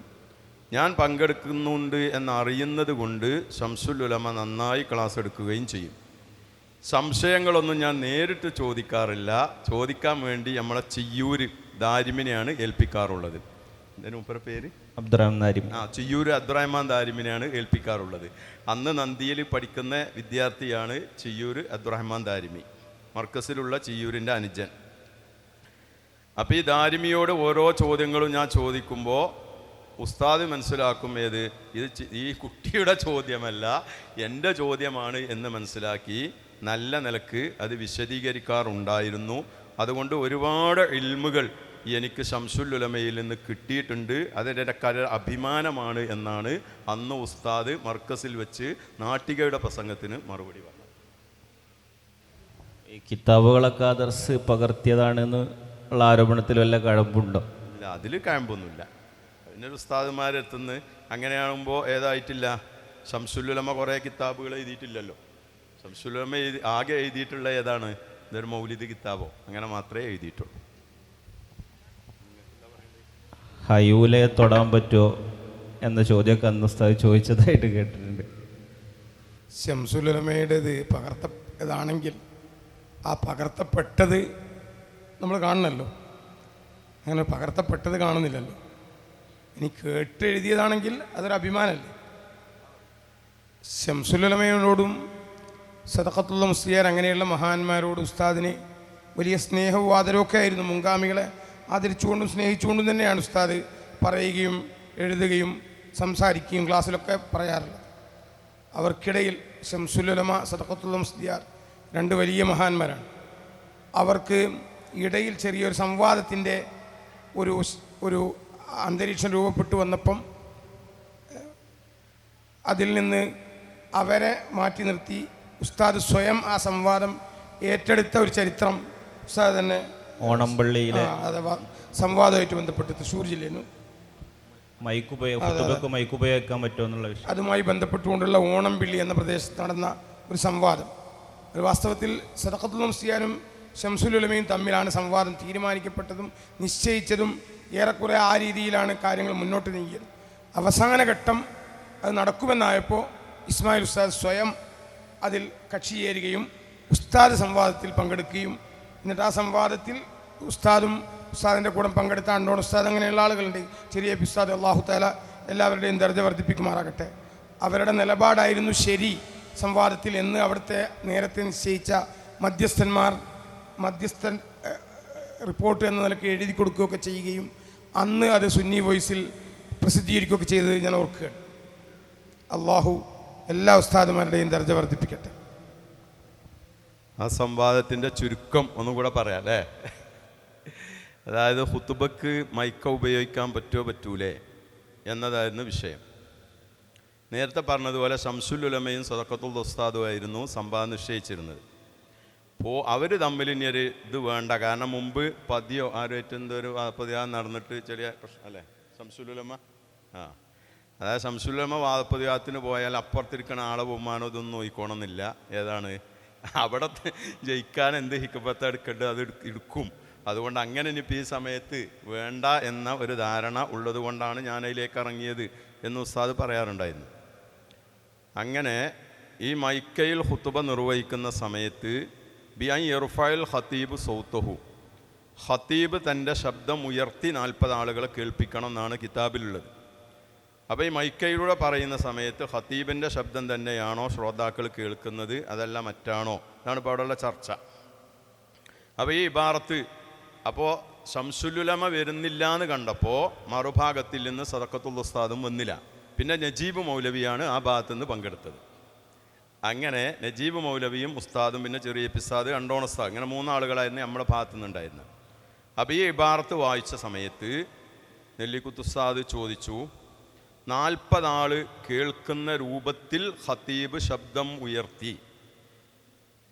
ഞാൻ പങ്കെടുക്കുന്നുണ്ട് എന്നറിയുന്നത് കൊണ്ട് ശംസുലുലമ നന്നായി ക്ലാസ് എടുക്കുകയും ചെയ്യും. സംശയങ്ങളൊന്നും ഞാൻ നേരിട്ട് ചോദിക്കാറില്ല. ചോദിക്കാൻ വേണ്ടി നമ്മളെ ചിയ്യൂര് ദാരിമിനെയാണ് ഏൽപ്പിക്കാറുള്ളത്. ഇതിന് മുമ്പ് പേര് അബ്ദുറഹ്മാൻ ദാരിമി. ചിയ്യൂര് അബ്ദുറഹ്മാൻ ദാരിമിനെയാണ് ഏൽപ്പിക്കാറുള്ളത്. അന്ന് നന്ദിയിൽ പഠിക്കുന്ന വിദ്യാർത്ഥിയാണ് ചിയ്യൂര് അബ്ദുറഹ്മാൻ ദാരിമി, മർക്കസിലുള്ള ചിയ്യൂരിൻ്റെ അനുജൻ. അപ്പോൾ ഈ ദാരിമിയോട് ഓരോ ചോദ്യങ്ങളും ഞാൻ ചോദിക്കുമ്പോൾ ഉസ്താദ് മനസ്സിലാക്കും ഇത് ഈ കുട്ടിയുടെ ചോദ്യമല്ല, എൻ്റെ ചോദ്യമാണ് എന്ന് മനസ്സിലാക്കി നല്ല നിലക്ക് അത് വിശദീകരിക്കാറുണ്ടായിരുന്നു. അതുകൊണ്ട് ഒരുപാട് ഇൽമുകൾ എനിക്ക് ശംസുലുലമയിൽ നിന്ന് കിട്ടിയിട്ടുണ്ട്. അതിൻ്റെ അഭിമാനമാണ് എന്നാണ് അന്ന് ഉസ്താദ് മർക്കസിൽ വെച്ച് നാട്ടികയുടെ പ്രസംഗത്തിന് മറുപടി പറഞ്ഞത്. ഈ കിതാബുകളൊക്കെ ദർസ് പകർത്തിയതാണെന്ന് ഉള്ള ആരോപണത്തിൽ വല്ല കഴമ്പുണ്ടോ? ഇല്ല, അതിൽ കഴമ്പൊന്നുമില്ല. പിന്നെ ഉസ്താദുമാരെത്തുന്ന അങ്ങനെയാകുമ്പോൾ ഏതായിട്ടില്ല, ശംസുലുലമ കുറേ കിതാബുകൾ എഴുതിയിട്ടില്ലല്ലോ. ശംസുലുലമ ആകെ എഴുതിയിട്ടുള്ള ഏതാണ്? ഇതൊരു മൗലിദ് കിതാബോ, അങ്ങനെ മാത്രമേ എഴുതിയിട്ടുള്ളൂ. ഹയൂലയെ തൊടാൻ പറ്റുമോ എന്ന ചോദ്യമൊക്കെ അന്ന് ഉസ്താദ് ചോദിച്ചതായിട്ട് കേട്ടിട്ടുണ്ട്. ശംസുലുലമയുടേത് പകർത്തതാണെങ്കിൽ ആ പകർത്തപ്പെട്ടത് നമ്മൾ കാണണമല്ലോ, അങ്ങനെ പകർത്തപ്പെട്ടത് കാണുന്നില്ലല്ലോ. ഇനി കേട്ടെഴുതിയതാണെങ്കിൽ അതൊരു അഭിമാനമല്ലേ. ശംസുലുലമയോടും സദഖത്തുൽ മുസ്ലിയാർ അങ്ങനെയുള്ള മഹാന്മാരോട് ഉസ്താദിന് വലിയ സ്നേഹവും ആദരവൊക്കെ ആയിരുന്നു. മുൻഗാമികളെ ആദരിച്ചുകൊണ്ടും സ്നേഹിച്ചുകൊണ്ടും തന്നെയാണ് ഉസ്താദ് പറയുകയും എഴുതുകയും സംസാരിക്കുകയും ക്ലാസ്സിലൊക്കെ പറയാറുള്ളത്. അവർക്കിടയിൽ ശംസുലുലമ സദഖത്തുൽ മുസ്ലിയാർ രണ്ട് വലിയ മഹാന്മാരാണ്. അവർക്ക് ഇടയിൽ ചെറിയൊരു സംവാദത്തിൻ്റെ ഒരു അന്തരീക്ഷം രൂപപ്പെട്ടു വന്നപ്പം അതിൽ നിന്ന് അവരെ മാറ്റി നിർത്തി ഉസ്താദ് സ്വയം ആ സംവാദം ഏറ്റെടുത്ത ഒരു ചരിത്രം ഉസ്താദ് തന്നെ ഓണംപള്ളിയിലെ അഥവാ സംവാദമായിട്ട് ബന്ധപ്പെട്ട് തൃശ്ശൂർ ജില്ലയിൽ മൈക്ക് ഉപയോഗിക്കാൻ പറ്റുമോ എന്നുള്ള വിഷയം, അതുമായി ബന്ധപ്പെട്ടുകൊണ്ടുള്ള ഓണംപള്ളി എന്ന പ്രദേശത്ത് നടന്ന ഒരു സംവാദം. ഒരു വാസ്തവത്തിൽ സദഖത്തുൽ മുസ്ലിയാരും ശംസുലുലമയും തമ്മിലാണ് സംവാദം തീരുമാനിക്കപ്പെട്ടതും നിശ്ചയിച്ചതും. ഏറെക്കുറെ ആ രീതിയിലാണ് കാര്യങ്ങൾ മുന്നോട്ട് നീങ്ങിയത്. അവസാന ഘട്ടം അത് നടക്കുമെന്നായപ്പോൾ ഇസ്മായിൽ ഉസ്താദ് സ്വയം അതിൽ കക്ഷി ചേരുകയും ഉസ്താദ് സംവാദത്തിൽ പങ്കെടുക്കുകയും എന്നിട്ട് ആ സംവാദത്തിൽ ഉസ്താദിൻ്റെ കൂടെ പങ്കെടുത്ത അണ്ടോൺ ഉസ്താദ് അങ്ങനെയുള്ള ആളുകളുണ്ട്. ചെറിയ ഉസ്താദ് അല്ലാഹു തആല എല്ലാവരുടെയും ദർജ വർദ്ധിപ്പിക്കുമാറാകട്ടെ. അവരുടെ നിലപാടായിരുന്നു ശരി സംവാദത്തിൽ എന്ന് അവിടുത്തെ നേരത്തെ നിശ്ചയിച്ച മധ്യസ്ഥൻ റിപ്പോർട്ട് എന്ന നിലയ്ക്ക് എഴുതി കൊടുക്കുകയൊക്കെ ചെയ്യുകയും അന്ന് അത് സുന്നി വോയിസിൽ പ്രസിദ്ധീകരിക്കുകയൊക്കെ ചെയ്തത് ഞാൻ ഓർക്കുകയാണ്. അള്ളാഹു എല്ലാ ഉസ്താദുമാരുടെയും ദർജ വർദ്ധിപ്പിക്കട്ടെ. ആ സംവാദത്തിൻ്റെ ചുരുക്കം ഒന്നും കൂടെ പറയാം അല്ലേ? അതായത് ഖുതുബക്ക് മൈക്ക ഉപയോഗിക്കാൻ പറ്റുമോ പറ്റൂലേ എന്നതായിരുന്നു വിഷയം. നേരത്തെ പറഞ്ഞതുപോലെ ശംസുലുലമയും സദഖത്തുൽ ഉസ്താദുമായിരുന്നു സംവാദം നിശ്ചയിച്ചിരുന്നത്. അപ്പോൾ അവർ തമ്മിൽ ഇനി ഒരു ഇത് വേണ്ട, കാരണം മുമ്പ് പതിയോ ആരുമായിട്ട് എന്തൊരു വാദപ്രതിവാദം നടന്നിട്ട് ചെറിയ പ്രശ്നം അല്ലേ ശംസുലുലമ. അതായത് ശംസുലുലമ വാദപ്രതിവാദത്തിന് പോയാൽ അപ്പുറത്തിരിക്കണ ആളെ ബഹുമാനം ഇതൊന്നും നോക്കിക്കോണമെന്നില്ല. ഏതാണ് അവിടെ ജയിക്കാൻ എന്ത് ഹിക്കപ്പത്ത് എടുക്കേണ്ടത് അത് എടുക്കും. അതുകൊണ്ട് അങ്ങനെ ഇനിയിപ്പോൾ ഈ സമയത്ത് വേണ്ട എന്ന ഒരു ധാരണ ഉള്ളത് കൊണ്ടാണ് ഞാൻ അതിലേക്ക് ഇറങ്ങിയത് എന്ന് ഉസ്താദ് പറയാറുണ്ടായിരുന്നു. അങ്ങനെ ഈ മൈക്കയിൽ ഖുതുബ നിർവഹിക്കുന്ന സമയത്ത് ബിഅൻ യർഫഅൽ ഖതീബ് സൗതഹു, ഖതീബ് തൻ്റെ ശബ്ദം ഉയർത്തി 40 ആളുകളെ കേൾപ്പിക്കണം എന്നാണ് കിതാബിലുള്ളത്. അപ്പോൾ ഈ മൈക്കയിലൂടെ പറയുന്ന സമയത്ത് ഖതീബിൻ്റെ ശബ്ദം തന്നെയാണോ ശ്രോതാക്കൾ കേൾക്കുന്നത് അതല്ല മറ്റാണോ എന്നാണ് ഇപ്പോൾ അവിടെയുള്ള ചർച്ച. അപ്പോൾ ഈ ഇബാറത്ത് അപ്പോൾ ശംസുലുലമ വരുന്നില്ല എന്ന് കണ്ടപ്പോൾ മറുഭാഗത്തിൽ നിന്ന് സദഖത്തുൽ ഉസ്താദും വന്നില്ല. പിന്നെ നജീബ് മൗലവിയാണ് ആ ഭാഗത്തു നിന്ന് പങ്കെടുത്തത്. അങ്ങനെ നജീബ് മൗലവിയും ഉസ്താദും പിന്നെ ചെറിയ ഉസ്താദ് അണ്ടോൺ ഉസ്താദ് അങ്ങനെ 3 ആളുകളായിരുന്നു നമ്മുടെ ഭാഗത്തു നിന്നുണ്ടായിരുന്നത്. അപ്പോൾ ഈ ഇബാറത്ത് വായിച്ച സമയത്ത് നെല്ലിക്കുത്ത് ഉസ്താദ് ചോദിച്ചു, 40 ആള് കേൾക്കുന്ന രൂപത്തിൽ ഖതീബ് ശബ്ദം ഉയർത്തി,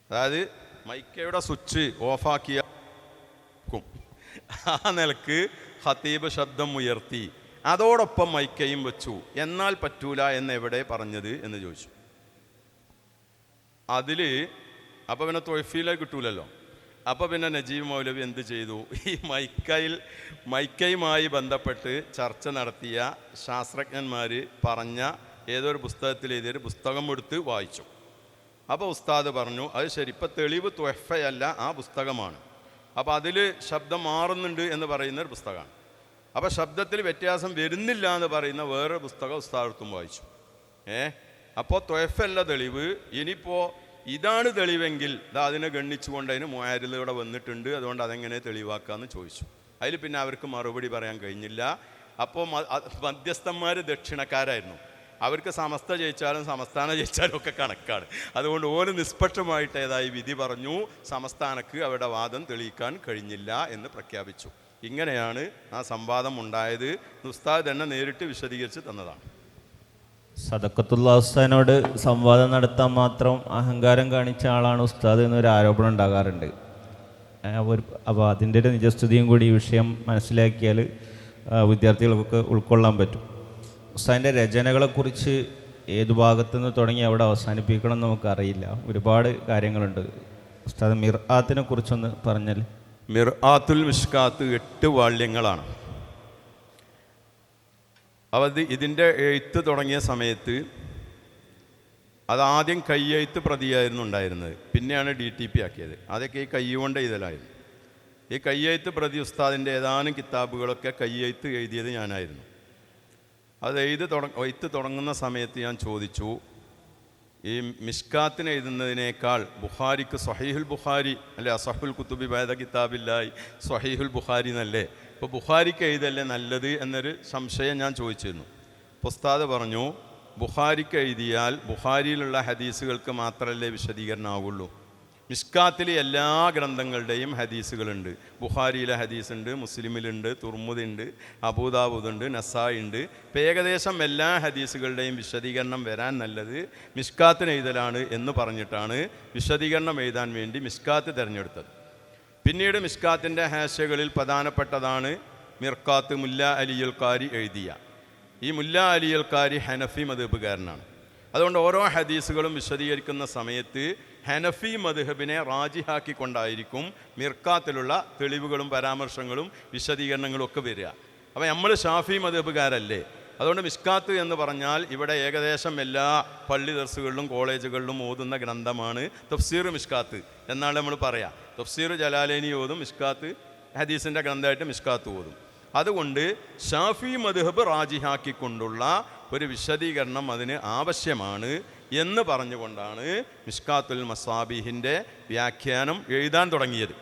അതായത് മൈക്കയുടെ സ്വിച്ച് ഓഫാക്കിയ ആ നിലക്ക് ഖതീബ് ശബ്ദം ഉയർത്തി, അതോടൊപ്പം മൈക്കയും വെച്ചു, എന്നാൽ പറ്റൂല എന്നെവിടെ പറഞ്ഞത് എന്ന് ചോദിച്ചു. അതിൽ അപ്പോൾ പിന്നെ തൊയ്ഫീല കിട്ടൂലല്ലോ. അപ്പോൾ പിന്നെ നജീബ് മൗലവി എന്ത് ചെയ്തു, ഈ മൈക്കയുമായി ബന്ധപ്പെട്ട് ചർച്ച നടത്തിയ ശാസ്ത്രജ്ഞന്മാർ പറഞ്ഞ ഏതൊരു പുസ്തകത്തിൽ എഴുതിയൊരു പുസ്തകം എടുത്ത് വായിച്ചു. അപ്പോൾ ഉസ്താദ് പറഞ്ഞു, അത് ശരി, ഇപ്പം തെളിവ് തൊയ്ഫയല്ല, ആ പുസ്തകമാണ്. അപ്പോൾ അതിൽ ശബ്ദം മാറുന്നുണ്ട് എന്ന് പറയുന്നൊരു പുസ്തകമാണ്. അപ്പോൾ ശബ്ദത്തിൽ വ്യത്യാസം വരുന്നില്ല എന്ന് പറയുന്ന വേറൊരു പുസ്തകം ഉസ്താദത്തും വായിച്ചു. അപ്പോൾ തൊയ്ഫല്ല തെളിവ്, ഇനിയിപ്പോൾ ഇതാണ് തെളിവെങ്കിൽ അതിനെ ഗണ്ണിച്ചുകൊണ്ട് അതിന് മുആരിലൂടെ വന്നിട്ടുണ്ട്, അതുകൊണ്ട് അതെങ്ങനെ തെളിവാക്കാമെന്ന് ചോദിച്ചു. അതിൽ പിന്നെ അവർക്ക് മറുപടി പറയാൻ കഴിഞ്ഞില്ല. അപ്പോൾ മധ്യസ്ഥന്മാർ ദക്ഷിണക്കാരായിരുന്നു. അവർക്ക് സമസ്ത ജയിച്ചാലും സംസ്ഥാനം ജയിച്ചാലും ഒക്കെ കണക്കാണ്. അതുകൊണ്ട് ഓര് നിഷ്പക്ഷമായിട്ട് ഏതായി വിധി പറഞ്ഞു, സംസ്ഥാനക്ക് അവരുടെ വാദം തെളിയിക്കാൻ കഴിഞ്ഞില്ല എന്ന് പ്രഖ്യാപിച്ചു. ഇങ്ങനെയാണ് ആ സംവാദം ഉണ്ടായത്. ഉസ്താദ് തന്നെ നേരിട്ട് വിശദീകരിച്ച് തന്നതാണ്. സദഖത്തുൽ ഉസ്താദിനോട് സംവാദം നടത്താൻ മാത്രം അഹങ്കാരം കാണിച്ച ആളാണ് ഉസ്താദ് എന്നൊരു ആരോപണം ഉണ്ടാകാറുണ്ട്. അപ്പോൾ അതിൻ്റെ ഒരു നിജസ്ഥിതിയും കൂടി ഈ വിഷയം മനസ്സിലാക്കിയാൽ വിദ്യാർത്ഥികൾക്കൊക്കെ ഉൾക്കൊള്ളാൻ പറ്റും. ഉസ്താദിൻ്റെ രചനകളെക്കുറിച്ച് ഏത് ഭാഗത്തുനിന്ന് തുടങ്ങി അവിടെ അവസാനിപ്പിക്കണം എന്ന് നമുക്കറിയില്ല. ഒരുപാട് കാര്യങ്ങളുണ്ട്. ഉസ്താദ് മിർആത്തിനെ കുറിച്ചൊന്ന് പറഞ്ഞാൽ. മിർആത്തുൽ മിഷ്കാത്ത് 8 വാള്യങ്ങളാണ്. ഇതിൻ്റെ എഴുത്ത് തുടങ്ങിയ സമയത്ത് അതാദ്യം കയ്യെഴുത്ത് പ്രതിയായിരുന്നു ഉണ്ടായിരുന്നത്, പിന്നെയാണ് DTP ആക്കിയത്. അതൊക്കെ ഈ കൈകൊണ്ട് എഴുതലായിരുന്നു. ഈ കയ്യെഴുത്ത് പ്രതി ഉസ്താദിൻ്റെ ഏതാനും കിതാബുകളൊക്കെ കയ്യെഴുത്ത് എഴുതിയത് ഞാനായിരുന്നു. അത് എഴുത്ത് തുടങ്ങുന്ന സമയത്ത് ഞാൻ ചോദിച്ചു, ഈ മിഷ്കാത്തിന് എഴുതുന്നതിനേക്കാൾ ബുഖാരിക്ക് സ്വഹീഹുൽ ബുഖാരി അല്ലെ, അസഹുൽ കുത്തുബി ബഅദ കിതാബില്ലാഹി സ്വഹീഹുൽ ബുഖാരി എന്നല്ലേ, ഇപ്പോൾ ബുഖാരിക്ക് എഴുതല്ലേ നല്ലത് എന്നൊരു സംശയം ഞാൻ ചോദിച്ചിരുന്നു. ഉസ്താദ് പറഞ്ഞു, ബുഖാരിക്ക് എഴുതിയാൽ ബുഖാരിയിലുള്ള ഹദീസുകൾക്ക് മാത്രമല്ലേ വിശദീകരണം ആവുള്ളൂ. മിഷ്കാത്തിൽ എല്ലാ ഗ്രന്ഥങ്ങളുടെയും ഹദീസുകളുണ്ട്. ബുഖാരിയിലെ ഹദീസുണ്ട്, മുസ്ലിമിലുണ്ട്, തുർമുദിണ്ട്, അബൂദാവൂദുണ്ട്, നസായി ഉണ്ട്. ഇപ്പം ഏകദേശം എല്ലാ ഹദീസുകളുടെയും വിശദീകരണം വരാൻ നല്ലത് മിഷ്കാത്തിന് എഴുതലാണ് എന്ന് പറഞ്ഞിട്ടാണ് വിശദീകരണം എഴുതാൻ വേണ്ടി മിഷ്കാത്ത് തിരഞ്ഞെടുത്തത്. പിന്നീട് മിഷ്കാത്തിൻ്റെ ഹാഷ്യകളിൽ പ്രധാനപ്പെട്ടതാണ് മിർക്കാത്ത് മുല്ല അലിയുൽ ഖാരി എഴുതിയ. ഈ മുല്ല അലിയുൽ ഖാരി ഹനഫി മദ്ഹബുകാരനാണ്. അതുകൊണ്ട് ഓരോ ഹദീസുകളും വിശദീകരിക്കുന്ന സമയത്ത് ഹനഫി മദ്ഹബിനെ റാജിഹാക്കിക്കൊണ്ടായിരിക്കും മിർക്കാത്തിലുള്ള തെളിവുകളും പരാമർശങ്ങളും വിശദീകരണങ്ങളും ഒക്കെ വരിക. അപ്പോൾ നമ്മൾ ഷാഫി മദ്ഹബുകാരല്ലേ, അതുകൊണ്ട് മിഷ്കാത്ത് എന്ന് പറഞ്ഞാൽ ഇവിടെ ഏകദേശം എല്ലാ പള്ളി ദർസുകളിലും കോളേജുകളിലും ഓതുന്ന ഗ്രന്ഥമാണ് തഫ്സീർ മിഷ്കാത്ത് എന്നാണ് നമ്മൾ പറയാം. തഫ്സീർ ജലാലൈനി ഓതും, മിഷ്കാത്ത് ഹദീസിൻ്റെ ഗ്രന്ഥമായിട്ട് മിഷ്കാത്ത് ഓതും. അതുകൊണ്ട് ഷാഫി മദ്ഹബ് റാജിഹാക്കിക്കൊണ്ടുള്ള ഒരു വിശദീകരണം അതിന് ആവശ്യമാണ് എന്ന് പറഞ്ഞുകൊണ്ടാണ് മിഷ്കാത്തുൽ മസാബിഹിൻ്റെ വ്യാഖ്യാനം എഴുതാൻ തുടങ്ങിയത്.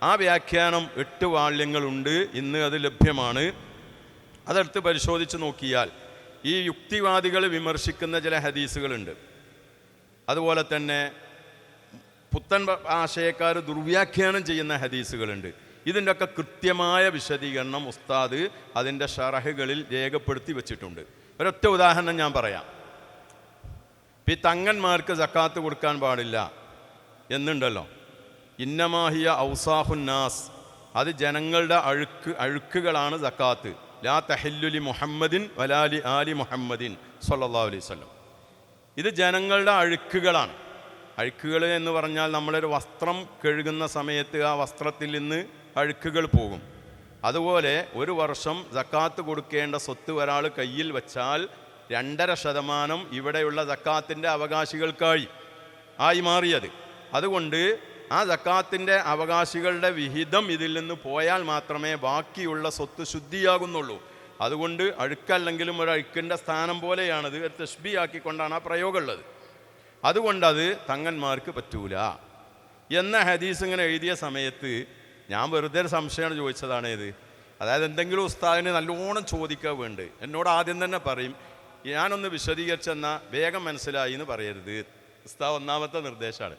ആ വ്യാഖ്യാനം 8 വാള്യങ്ങളുണ്ട്. ഇന്ന് അത് ലഭ്യമാണ്. അതെടുത്ത് പരിശോധിച്ച് നോക്കിയാൽ ഈ യുക്തിവാദികൾ വിമർശിക്കുന്ന ചില ഹദീസുകളുണ്ട്. അതുപോലെ തന്നെ പുത്തൻ ആശയക്കാർ ദുർവ്യാഖ്യാനം ചെയ്യുന്ന ഹദീസുകളുണ്ട്. ഇതിൻ്റെയൊക്കെ കൃത്യമായ വിശദീകരണം ഉസ്താദ് അതിൻ്റെ ഷറഹുകളിൽ രേഖപ്പെടുത്തി വച്ചിട്ടുണ്ട്. ഒരൊറ്റ ഉദാഹരണം ഞാൻ പറയാം. ഈ തങ്ങന്മാർക്ക് സക്കാത്ത് കൊടുക്കാൻ പാടില്ല എന്നുണ്ടല്ലോ. ഇന്നമാഹിയ ഔസാഫുന്നാസ്, അത് ജനങ്ങളുടെ അഴുക്കുകളാണ് സക്കാത്ത്. ലാ തഹില്ലുലി മുഹമ്മദിൻ വലാലി ആലി മുഹമ്മദിൻ സ്വല്ലല്ലാഹു അലൈഹി വസല്ലം. ഇത് ജനങ്ങളുടെ അഴുക്കുകളാണ്. അഴുക്കുകൾ എന്ന് പറഞ്ഞാൽ നമ്മളൊരു വസ്ത്രം കഴുകുന്ന സമയത്ത് ആ വസ്ത്രത്തിൽ നിന്ന് അഴുക്കുകൾ പോകും. അതുപോലെ ഒരു വർഷം സക്കാത്ത് കൊടുക്കേണ്ട സ്വത്ത് ഒരാൾ കയ്യിൽ വച്ചാൽ 2.5% ഇവിടെയുള്ള സക്കാത്തിൻ്റെ അവകാശികൾക്കായി ആയി മാറിയത്. അതുകൊണ്ട് ആ സക്കാത്തിൻ്റെ അവകാശികളുടെ വിഹിതം ഇതിൽ നിന്ന് പോയാൽ മാത്രമേ ബാക്കിയുള്ള സ്വത്ത് ശുദ്ധിയാകുന്നുള്ളൂ. അതുകൊണ്ട് അഴുക്കല്ലെങ്കിലും ഒരു അഴുക്കിൻ്റെ സ്ഥാനം പോലെയാണത്. ഒരു തശ്ബീഹാക്കിക്കൊണ്ടാണ് ആ പ്രയോഗമുള്ളത്. അതുകൊണ്ടത് തങ്ങന്മാർക്ക് പറ്റൂല എന്ന ഹദീസ് ഇങ്ങനെ എഴുതിയ സമയത്ത് ഞാൻ വെറുതെ ഒരു സംശയമാണ് ചോദിച്ചതാണ് ഇത്. അതായത് എന്തെങ്കിലും ഉസ്താദിന് നല്ലോണം ചോദിക്കാൻ വേണ്ട എന്നോട് ആദ്യം തന്നെ പറയും, ഞാനൊന്ന് വിശദീകരിച്ചെന്നാൽ വേഗം മനസ്സിലായി എന്ന് പറയരുത്. ഉസ്താദ് ഒന്നാമത്തെ നിർദ്ദേശമാണ്.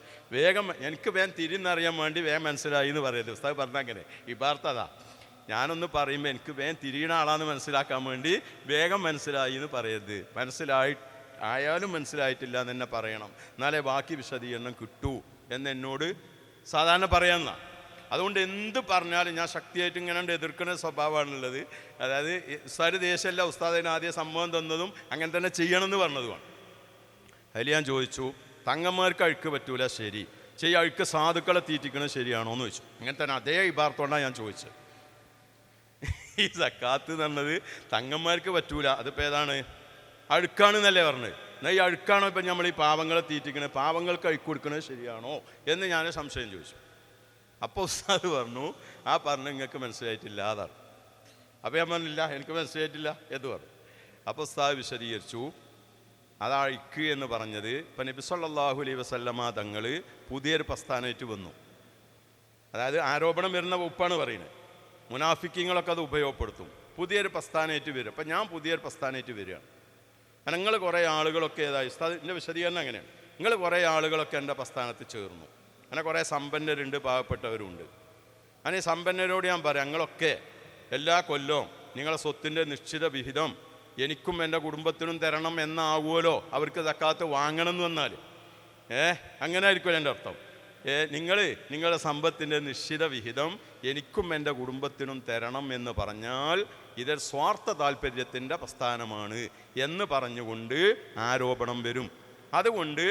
എനിക്ക് വേഗം തിരിന്നറിയാൻ വേണ്ടി വേഗം മനസ്സിലായി എന്ന് പറയരുത്. ഉസ്താദ് പറഞ്ഞാൽ അങ്ങനെ ഇബാർത്തതാ. ഞാനൊന്ന് പറയുമ്പോൾ എനിക്ക് വേഗം തിരിയണ ആളാന്ന് മനസ്സിലാക്കാൻ വേണ്ടി വേഗം മനസ്സിലായി എന്ന് പറയരുത്. ആയാലും മനസ്സിലായിട്ടില്ല എന്ന് തന്നെ പറയണം, എന്നാലേ ബാക്കി വിശദീകരണം കിട്ടൂ എന്നോട് സാധാരണ പറയാമെന്നാണ്. അതുകൊണ്ട് എന്ത് പറഞ്ഞാലും ഞാൻ ശക്തിയായിട്ട് ഇങ്ങനെ എതിർക്കുന്ന സ്വഭാവമാണുള്ളത്. അതായത് ഉസ്താദ് ദേശമല്ല ഉസ്താദിന് ആദ്യം സമ്മതം തന്നതും അങ്ങനെ തന്നെ ചെയ്യണമെന്ന് പറഞ്ഞതുമാണ്. അതിൽ ഞാൻ ചോദിച്ചു, തങ്ങന്മാർക്ക് അഴുക്ക് പറ്റൂല, ശരി, അഴുക്ക് സാധുക്കളെ തീറ്റിക്കണത് ശരിയാണോ എന്ന് ചോദിച്ചു. അങ്ങനെ തന്നെ അതേ ഇബാർത്തോണ്ടാണ് ഞാൻ ചോദിച്ചത്. ഈ സക്കാത്ത് എന്നുള്ളത് തങ്ങന്മാർക്ക് പറ്റൂല, അതിപ്പോൾ ഏതാണ്, അഴുക്കാണെന്നല്ലേ പറഞ്ഞത്. എന്നാൽ ഈ അഴുക്കാണോ ഇപ്പം നമ്മൾ ഈ പാവങ്ങളെ തീറ്റിക്കണത്, പാവങ്ങൾക്ക് അഴുക്ക് കൊടുക്കണത് ശരിയാണോ എന്ന് ഞാൻ സംശയം ചോദിച്ചു. അപ്പോൾ ഉസ്താദ് പറഞ്ഞു, ആ പറഞ്ഞു നിങ്ങൾക്ക് മനസ്സിലായിട്ടില്ല അതാണ്. അപ്പോൾ ഞാൻ പറഞ്ഞില്ല, എനിക്ക് മനസ്സിലായിട്ടില്ല എന്ന് പറഞ്ഞു. അപ്പോൾ ഉസ്താദ് വിശദീകരിച്ചു, അത് അഴുക്ക് എന്ന് പറഞ്ഞത് ഇപ്പം നബി സല്ലല്ലാഹു അലൈഹി വസല്ലമ തങ്ങൾ പുതിയൊരു പ്രസ്ഥാനമായിട്ട് വന്നു. അതായത് ആരോപണം വരുന്ന വകുപ്പാണ് പറയുന്നത്. മുനാഫിക്കീങ്ങളൊക്കെ അത് ഉപയോഗപ്പെടുത്തും. പുതിയൊരു പ്രസ്ഥാനമായിട്ട് വരും. അപ്പം ഞാൻ പുതിയൊരു പ്രസ്ഥാനമായിട്ട് വരികയാണ്. നിങ്ങൾ കുറേ ആളുകളൊക്കെ ഉസ്താദിൻ്റെ വിശദീകരണം അങ്ങനെയാണ്. നിങ്ങൾ കുറേ ആളുകളൊക്കെ എൻ്റെ പ്രസ്ഥാനത്ത് ചേർന്നു. അങ്ങനെ കുറേ സമ്പന്നരുണ്ട്, പാവപ്പെട്ടവരുണ്ട്. അങ്ങനെ ഈ സമ്പന്നരോട് ഞാൻ പറയാം, ഞങ്ങളൊക്കെ എല്ലാ കൊല്ലവും നിങ്ങളെ സ്വത്തിൻ്റെ നിശ്ചിത വിഹിതം എനിക്കും എൻ്റെ കുടുംബത്തിനും തരണം എന്നാകുമല്ലോ അവർക്ക് സക്കാത്ത് വാങ്ങണം എന്ന് വന്നാൽ. അങ്ങനെ ആയിരിക്കുമല്ലോ എൻ്റെ അർത്ഥം. നിങ്ങളുടെ സമ്പത്തിൻ്റെ നിശ്ചിത വിഹിതം എനിക്കും എൻ്റെ കുടുംബത്തിനും തരണം എന്ന് പറഞ്ഞാൽ ഇതൊരു സ്വാർത്ഥ താല്പര്യത്തിൻ്റെ പ്രസ്ഥാനമാണ് എന്ന് പറഞ്ഞുകൊണ്ട് ആരോപണം വരും. അതുകൊണ്ട്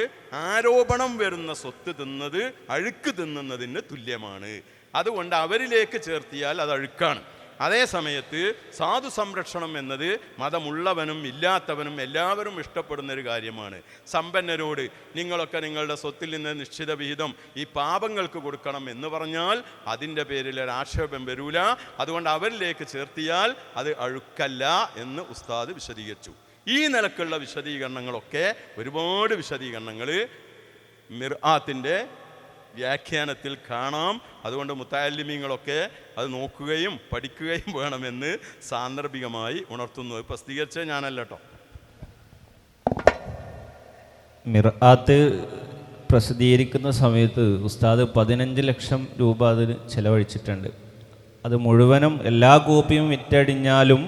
ആരോപണം വരുന്ന സ്വത്ത് തിന്നത് അഴുക്ക് തിന്നുന്നതിന് തുല്യമാണ്. അതുകൊണ്ട് അവരിലേക്ക് ചേർത്തിയാൽ അത് അഴുക്കാണ്. അതേ സമയത്ത് സാധു സംരക്ഷണം എന്നത് മതമുള്ളവനും ഇല്ലാത്തവനും എല്ലാവരും ഇഷ്ടപ്പെടുന്നൊരു കാര്യമാണ്. സമ്പന്നരോട് നിങ്ങളൊക്കെ നിങ്ങളുടെ സ്വത്തിൽ നിന്ന് നിശ്ചിത വിഹിതം ഈ പാപങ്ങൾക്ക് കൊടുക്കണം എന്ന് പറഞ്ഞാൽ അതിൻ്റെ പേരിൽ ഒരു ആക്ഷേപം വരൂല. അതുകൊണ്ട് അവരിലേക്ക് ചേർത്തിയാൽ അത് അഴുക്കല്ല എന്ന് ഉസ്താദ് വിശദീകരിച്ചു. ഈ നിലക്കുള്ള വിശദീകരണങ്ങളൊക്കെ ഒരുപാട് വിശദീകരണങ്ങൾ മിർആത്തിൻ്റെ വ്യാഖ്യാനത്തിൽ കാണാം. അതുകൊണ്ട് മുത്തഅല്ലിമീങ്ങളൊക്കെ അത് നോക്കുകയും പഠിക്കുകയും വേണമെന്ന് സാന്ദർഭികമായി ഉണർത്തുന്നു. പ്രസിദ്ധീകരിച്ച ഞാനല്ല കേട്ടോ. മിർആത്ത് പ്രസിദ്ധീകരിക്കുന്ന സമയത്ത് ഉസ്താദ് 15 ലക്ഷം രൂപ അതിന് ചിലവഴിച്ചിട്ടുണ്ട്. അത് മുഴുവനും എല്ലാ കോപ്പിയും വിറ്റടിഞ്ഞാലും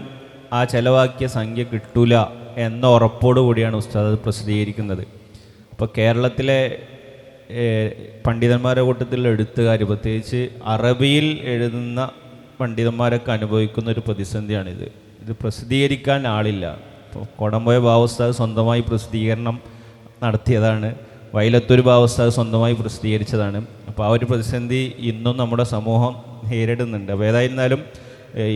ആ ചിലവാക്കിയ സംഖ്യ കിട്ടൂല എന്ന ഉറപ്പോടു കൂടിയാണ് ഉസ്താദ് അത് പ്രസിദ്ധീകരിക്കുന്നത്. അപ്പോൾ കേരളത്തിലെ പണ്ഡിതന്മാരുടെ കൂട്ടത്തിലുള്ള എഴുത്തുകാർ, പ്രത്യേകിച്ച് അറബിയിൽ എഴുതുന്ന പണ്ഡിതന്മാരൊക്കെ അനുഭവിക്കുന്ന ഒരു പ്രതിസന്ധിയാണിത്. ഇത് പ്രസിദ്ധീകരിക്കാൻ ആളില്ല. ഇപ്പോൾ കോടമ്പോയ ബാവുസ്താദ് സ്വന്തമായി പ്രസിദ്ധീകരണം നടത്തിയതാണ്, വൈലത്തൂർ ബാവുസ്താദ് സ്വന്തമായി പ്രസിദ്ധീകരിച്ചതാണ്. അപ്പോൾ ആ ഒരു പ്രതിസന്ധി ഇന്നും നമ്മുടെ സമൂഹം നേരിടുന്നുണ്ട്. അപ്പോൾ ഏതായിരുന്നാലും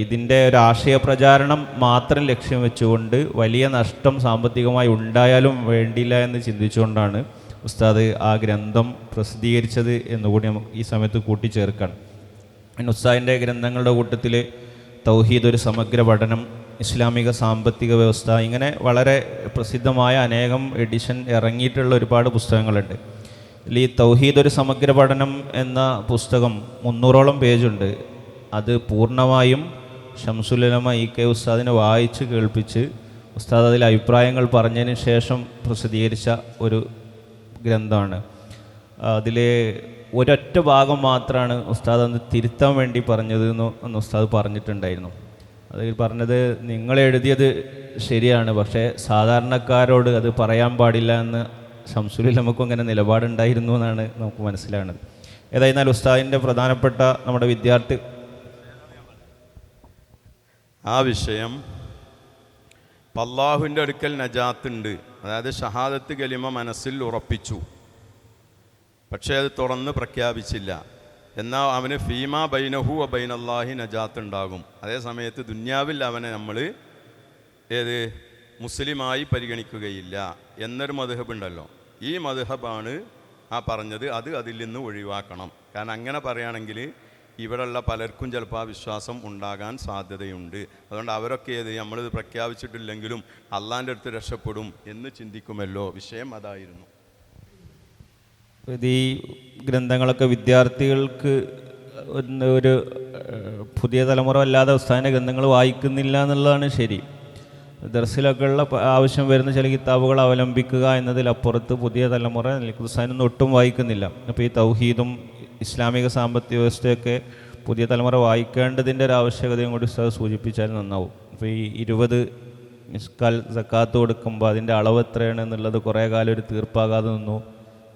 ഇതിൻ്റെ ഒരു ആശയ പ്രചാരണം മാത്രം ലക്ഷ്യം വെച്ചുകൊണ്ട് വലിയ നഷ്ടം സാമ്പത്തികമായി ഉണ്ടായാലും വേണ്ടില്ല എന്ന് ചിന്തിച്ചുകൊണ്ടാണ് ഉസ്താദ് ആ ഗ്രന്ഥം പ്രസിദ്ധീകരിച്ചത് എന്നുകൂടി നമുക്ക് ഈ സമയത്ത് കൂട്ടിച്ചേർക്കണം. പിന്നെ ഉസ്താദിൻ്റെ ഗ്രന്ഥങ്ങളുടെ കൂട്ടത്തിൽ തൗഹീദ് ഒരു സമഗ്ര പഠനം, ഇസ്ലാമിക സാമ്പത്തിക വ്യവസ്ഥ, ഇങ്ങനെ വളരെ പ്രസിദ്ധമായ അനേകം എഡിഷൻ ഇറങ്ങിയിട്ടുള്ള ഒരുപാട് പുസ്തകങ്ങളുണ്ട്. ഇതിൽ ഈ തൗഹീദ് ഒരു സമഗ്ര പഠനം എന്ന പുസ്തകം 300ഓളം പേജുണ്ട്. അത് പൂർണ്ണമായും ഷംസുലുലമ ഇ.കെ. ഉസ്താദിനെ വായിച്ച് കേൾപ്പിച്ച് ഉസ്താദ് അതിൽ അഭിപ്രായങ്ങൾ പറഞ്ഞതിന് ശേഷം പ്രസിദ്ധീകരിച്ച ഒരു ഗ്രന്ഥമാണ്. അതിൽ ഒരൊറ്റ ഭാഗം മാത്രമാണ് ഉസ്താദ് അന്ന് തിരുത്താൻ വേണ്ടി പറഞ്ഞത് എന്ന് ഉസ്താദ് പറഞ്ഞിട്ടുണ്ടായിരുന്നു. അതിൽ പറഞ്ഞത്, നിങ്ങൾ എഴുതിയത് ശരിയാണ്, പക്ഷേ സാധാരണക്കാരോട് അത് പറയാൻ പാടില്ല എന്ന് ഷംസുലുലമക്കും അങ്ങനെ നിലപാടുണ്ടായിരുന്നു എന്നാണ് നമുക്ക് മനസ്സിലാകുന്നത്. ഏതായിരുന്നാലും ഉസ്താദിൻ്റെ പ്രധാനപ്പെട്ട നമ്മുടെ വിദ്യാർത്ഥി ആ വിഷയം അല്ലാഹുവിൻ്റെ അടുക്കൽ നജാത്തുണ്ട്, അതായത് ഷഹാദത്ത് കലിമ മനസ്സിൽ ഉറപ്പിച്ചു, പക്ഷേ അത് തുറന്ന് പ്രഖ്യാപിച്ചില്ല. എന്നാൽ അവന് ഫീമാ ബൈനഹു വ ബൈനല്ലാഹി നജാത്ത് ഉണ്ടാകും. അതേ സമയത്ത് ദുന്യാവിൽ അവനെ നമ്മൾ മുസ്ലിമായി പരിഗണിക്കുകയില്ല എന്നൊരു മദ്ഹബ് ഉണ്ടല്ലോ. ഈ മദ്ഹബാണ് ആ പറഞ്ഞത്. അത് അതിൽ നിന്ന് ഒഴിവാക്കണം. കാരണം അങ്ങനെ പറയുകയാണെങ്കിൽ ഇവിടെയുള്ള പലർക്കും ചിലപ്പോൾ ആ വിശ്വാസം ഉണ്ടാകാൻ സാധ്യതയുണ്ട്. അതുകൊണ്ട് അവരൊക്കെ നമ്മളിത് പ്രഖ്യാപിച്ചിട്ടില്ലെങ്കിലും അള്ളാൻ്റെ അടുത്ത് രക്ഷപ്പെടും എന്ന് ചിന്തിക്കുമല്ലോ. വിഷയം അതായിരുന്നു. ഈ ഗ്രന്ഥങ്ങളൊക്കെ വിദ്യാർത്ഥികൾക്ക് ഒരു പുതിയ തലമുറ അല്ലാതെ ഉസ്താദിൻ്റെ ഗ്രന്ഥങ്ങൾ വായിക്കുന്നില്ല എന്നുള്ളതാണ് ശരി. ദർസിലൊക്കെ ഉള്ള ആവശ്യം വരുന്ന ചില കിതാബുകൾ അവലംബിക്കുക എന്നതിലപ്പുറത്ത് പുതിയ തലമുറ ഉസ്താദിനൊന്നും ഒട്ടും വായിക്കുന്നില്ല. അപ്പോൾ ഈ തൗഹീദും ഇസ്ലാമിക സാമ്പത്തിക വ്യവസ്ഥയൊക്കെ പുതിയ തലമുറ വായിക്കേണ്ടതിൻ്റെ ഒരു ആവശ്യകതയും കൂടി ഉസ്താദ് സൂചിപ്പിച്ചാൽ നന്നാവും. അപ്പോൾ ഈ 20 മിസ്കാൽ സക്കാത്ത് കൊടുക്കുമ്പോൾ അതിൻ്റെ അളവ് എത്രയാണ് എന്നുള്ളത് കുറേ കാലം ഒരു തീർപ്പാകാതെ നിന്നു.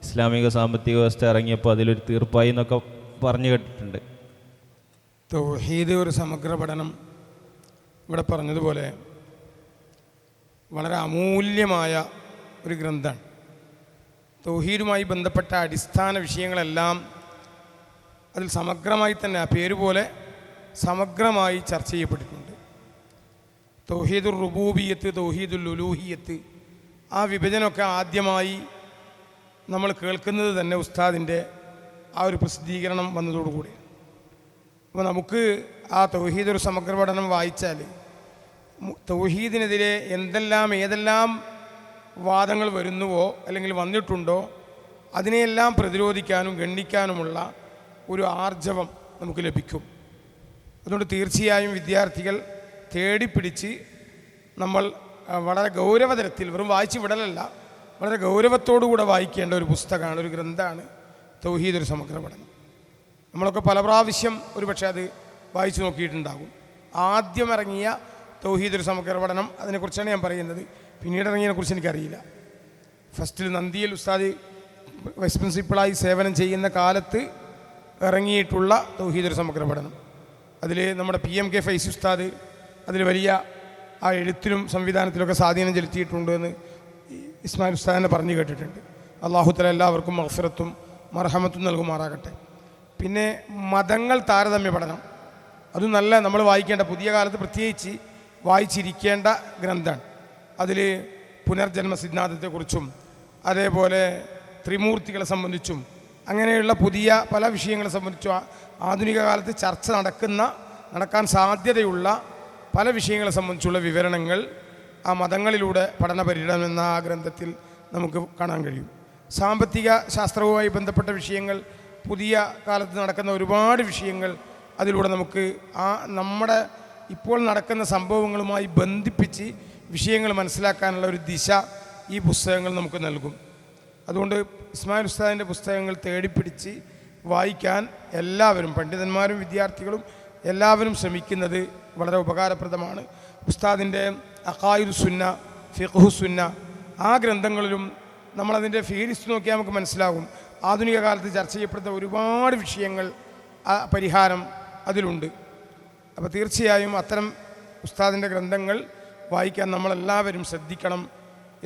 ഇസ്ലാമിക സാമ്പത്തിക വ്യവസ്ഥ ഇറങ്ങിയപ്പോൾ അതിലൊരു തീർപ്പായി എന്നൊക്കെ പറഞ്ഞു കേട്ടിട്ടുണ്ട്. തൗഹീദ് ഒരു സമഗ്ര പഠനം ഇവിടെ പറഞ്ഞതുപോലെ വളരെ അമൂല്യമായ ഒരു ഗ്രന്ഥമാണ്. തൗഹീദുമായി ബന്ധപ്പെട്ട അടിസ്ഥാന വിഷയങ്ങളെല്ലാം അതിൽ സമഗ്രമായി തന്നെ, ആ പേര് പോലെ സമഗ്രമായി ചർച്ച ചെയ്യപ്പെട്ടിട്ടുണ്ട്. തൗഹീദുർ റുബൂബിയത്ത്, തൗഹീദുൽ ഉലൂഹിയത്ത്, ആ വിഭജനമൊക്കെ ആദ്യമായി നമ്മൾ കേൾക്കുന്നത് തന്നെ ഉസ്താദിൻ്റെ ആ ഒരു പ്രസിദ്ധീകരണം വന്നതോടുകൂടി. അപ്പോൾ നമുക്ക് ആ തൗഹീദ് ഒരു സമഗ്ര പഠനം വായിച്ചാൽ തൗഹീദിനെതിരെ ഏതെല്ലാം വാദങ്ങൾ വരുന്നുവോ അല്ലെങ്കിൽ വന്നിട്ടുണ്ടോ അതിനെയെല്ലാം പ്രതിരോധിക്കാനും ഗണ്ണിക്കാനുമുള്ള ഒരു ആർജവം നമുക്ക് ലഭിക്കും. അതുകൊണ്ട് തീർച്ചയായും വിദ്യാർത്ഥികൾ തേടിപ്പിടിച്ച് നമ്മൾ വളരെ ഗൗരവതരത്തിൽ, വെറും വായിച്ച് വിടലല്ല, വളരെ ഗൗരവത്തോടുകൂടെ വായിക്കേണ്ട ഒരു പുസ്തകമാണ്, ഒരു ഗ്രന്ഥമാണ് തൗഹീദ് ഒരു സമഗ്ര പഠനം. നമ്മളൊക്കെ പല പ്രാവശ്യം ഒരുപക്ഷെ അത് വായിച്ചു നോക്കിയിട്ടുണ്ടാകും. ആദ്യം ഇറങ്ങിയ തൗഹീദ് ഒരു സമഗ്ര പഠനം, അതിനെക്കുറിച്ചാണ് ഞാൻ പറയുന്നത്. പിന്നീട് ഇറങ്ങിയതിനെക്കുറിച്ച് എനിക്കറിയില്ല. ഫസ്റ്റിൽ നന്ദിയിൽ ഉസ്താദ് വൈസ് പ്രിൻസിപ്പളായി സേവനം ചെയ്യുന്ന കാലത്ത് ഇറങ്ങിയിട്ടുള്ള തൗഹീദ് ഒരു സമഗ്ര പഠനം, അതിൽ നമ്മുടെ PMK ഫൈസി ഉസ്താദ് അതിൽ വലിയ ആ എഴുത്തിലും സംവിധാനത്തിലൊക്കെ സ്വാധീനം ചെലുത്തിയിട്ടുണ്ട് എന്ന് ഇസ്മായിൽ ഉസ്താദിനെ പറഞ്ഞു കേട്ടിട്ടുണ്ട്. അള്ളാഹു തആല എല്ലാവർക്കും മഗ്ഫിറത്തും മർഹമത്തും നൽകുമാറാകട്ടെ. പിന്നെ മതങ്ങൾ താരതമ്യ പഠനം, അതും നല്ല നമ്മൾ വായിക്കേണ്ട, പുതിയ കാലത്ത് പ്രത്യേകിച്ച് വായിച്ചിരിക്കേണ്ട ഗ്രന്ഥമാണ്. അതിൽ പുനർജന്മ സിദ്ധാന്തത്തെക്കുറിച്ചും അതേപോലെ ത്രിമൂർത്തികളെ സംബന്ധിച്ചും അങ്ങനെയുള്ള പുതിയ പല വിഷയങ്ങളെ സംബന്ധിച്ചും ആധുനിക കാലത്ത് ചർച്ച നടക്കാൻ സാധ്യതയുള്ള പല വിഷയങ്ങളെ സംബന്ധിച്ചുള്ള വിവരണങ്ങൾ ആ മതങ്ങളിലൂടെ പഠന പര്യടനം എന്ന ആ ഗ്രന്ഥത്തിൽ നമുക്ക് കാണാൻ കഴിയും. സാമ്പത്തിക ശാസ്ത്രവുമായി ബന്ധപ്പെട്ട വിഷയങ്ങൾ, പുതിയ കാലത്ത് നടക്കുന്ന ഒരുപാട് വിഷയങ്ങൾ അതിലൂടെ നമുക്ക് നമ്മുടെ ഇപ്പോൾ നടക്കുന്ന സംഭവങ്ങളുമായി ബന്ധിപ്പിച്ച് വിഷയങ്ങൾ മനസ്സിലാക്കാനുള്ള ഒരു ദിശ ഈ പുസ്തകങ്ങൾ നമുക്ക് നൽകും. അതുകൊണ്ട് ഇസ്മായിൽ ഉസ്താദിൻ്റെ പുസ്തകങ്ങൾ തേടിപ്പിടിച്ച് വായിക്കാൻ എല്ലാവരും, പണ്ഡിതന്മാരും വിദ്യാർത്ഥികളും എല്ലാവരും ശ്രമിക്കുന്നത് വളരെ ഉപകാരപ്രദമാണ്. ഉസ്താദിൻ്റെ അഖായിദു സുന്ന, ഫിഖ്ഹു സുന്ന, ആ ഗ്രന്ഥങ്ങളിലും നമ്മളതിൻ്റെ ഫീരിസ്റ്റ് നോക്കിയാൽ നമുക്ക് മനസ്സിലാകും. ആധുനിക കാലത്ത് ചർച്ച ചെയ്യപ്പെടുന്ന ഒരുപാട് വിഷയങ്ങൾ പരിഹാരം അതിലുണ്ട്. അപ്പോൾ തീർച്ചയായും അത്തരം ഉസ്താദിൻ്റെ ഗ്രന്ഥങ്ങൾ വായിക്കാൻ നമ്മളെല്ലാവരും ശ്രദ്ധിക്കണം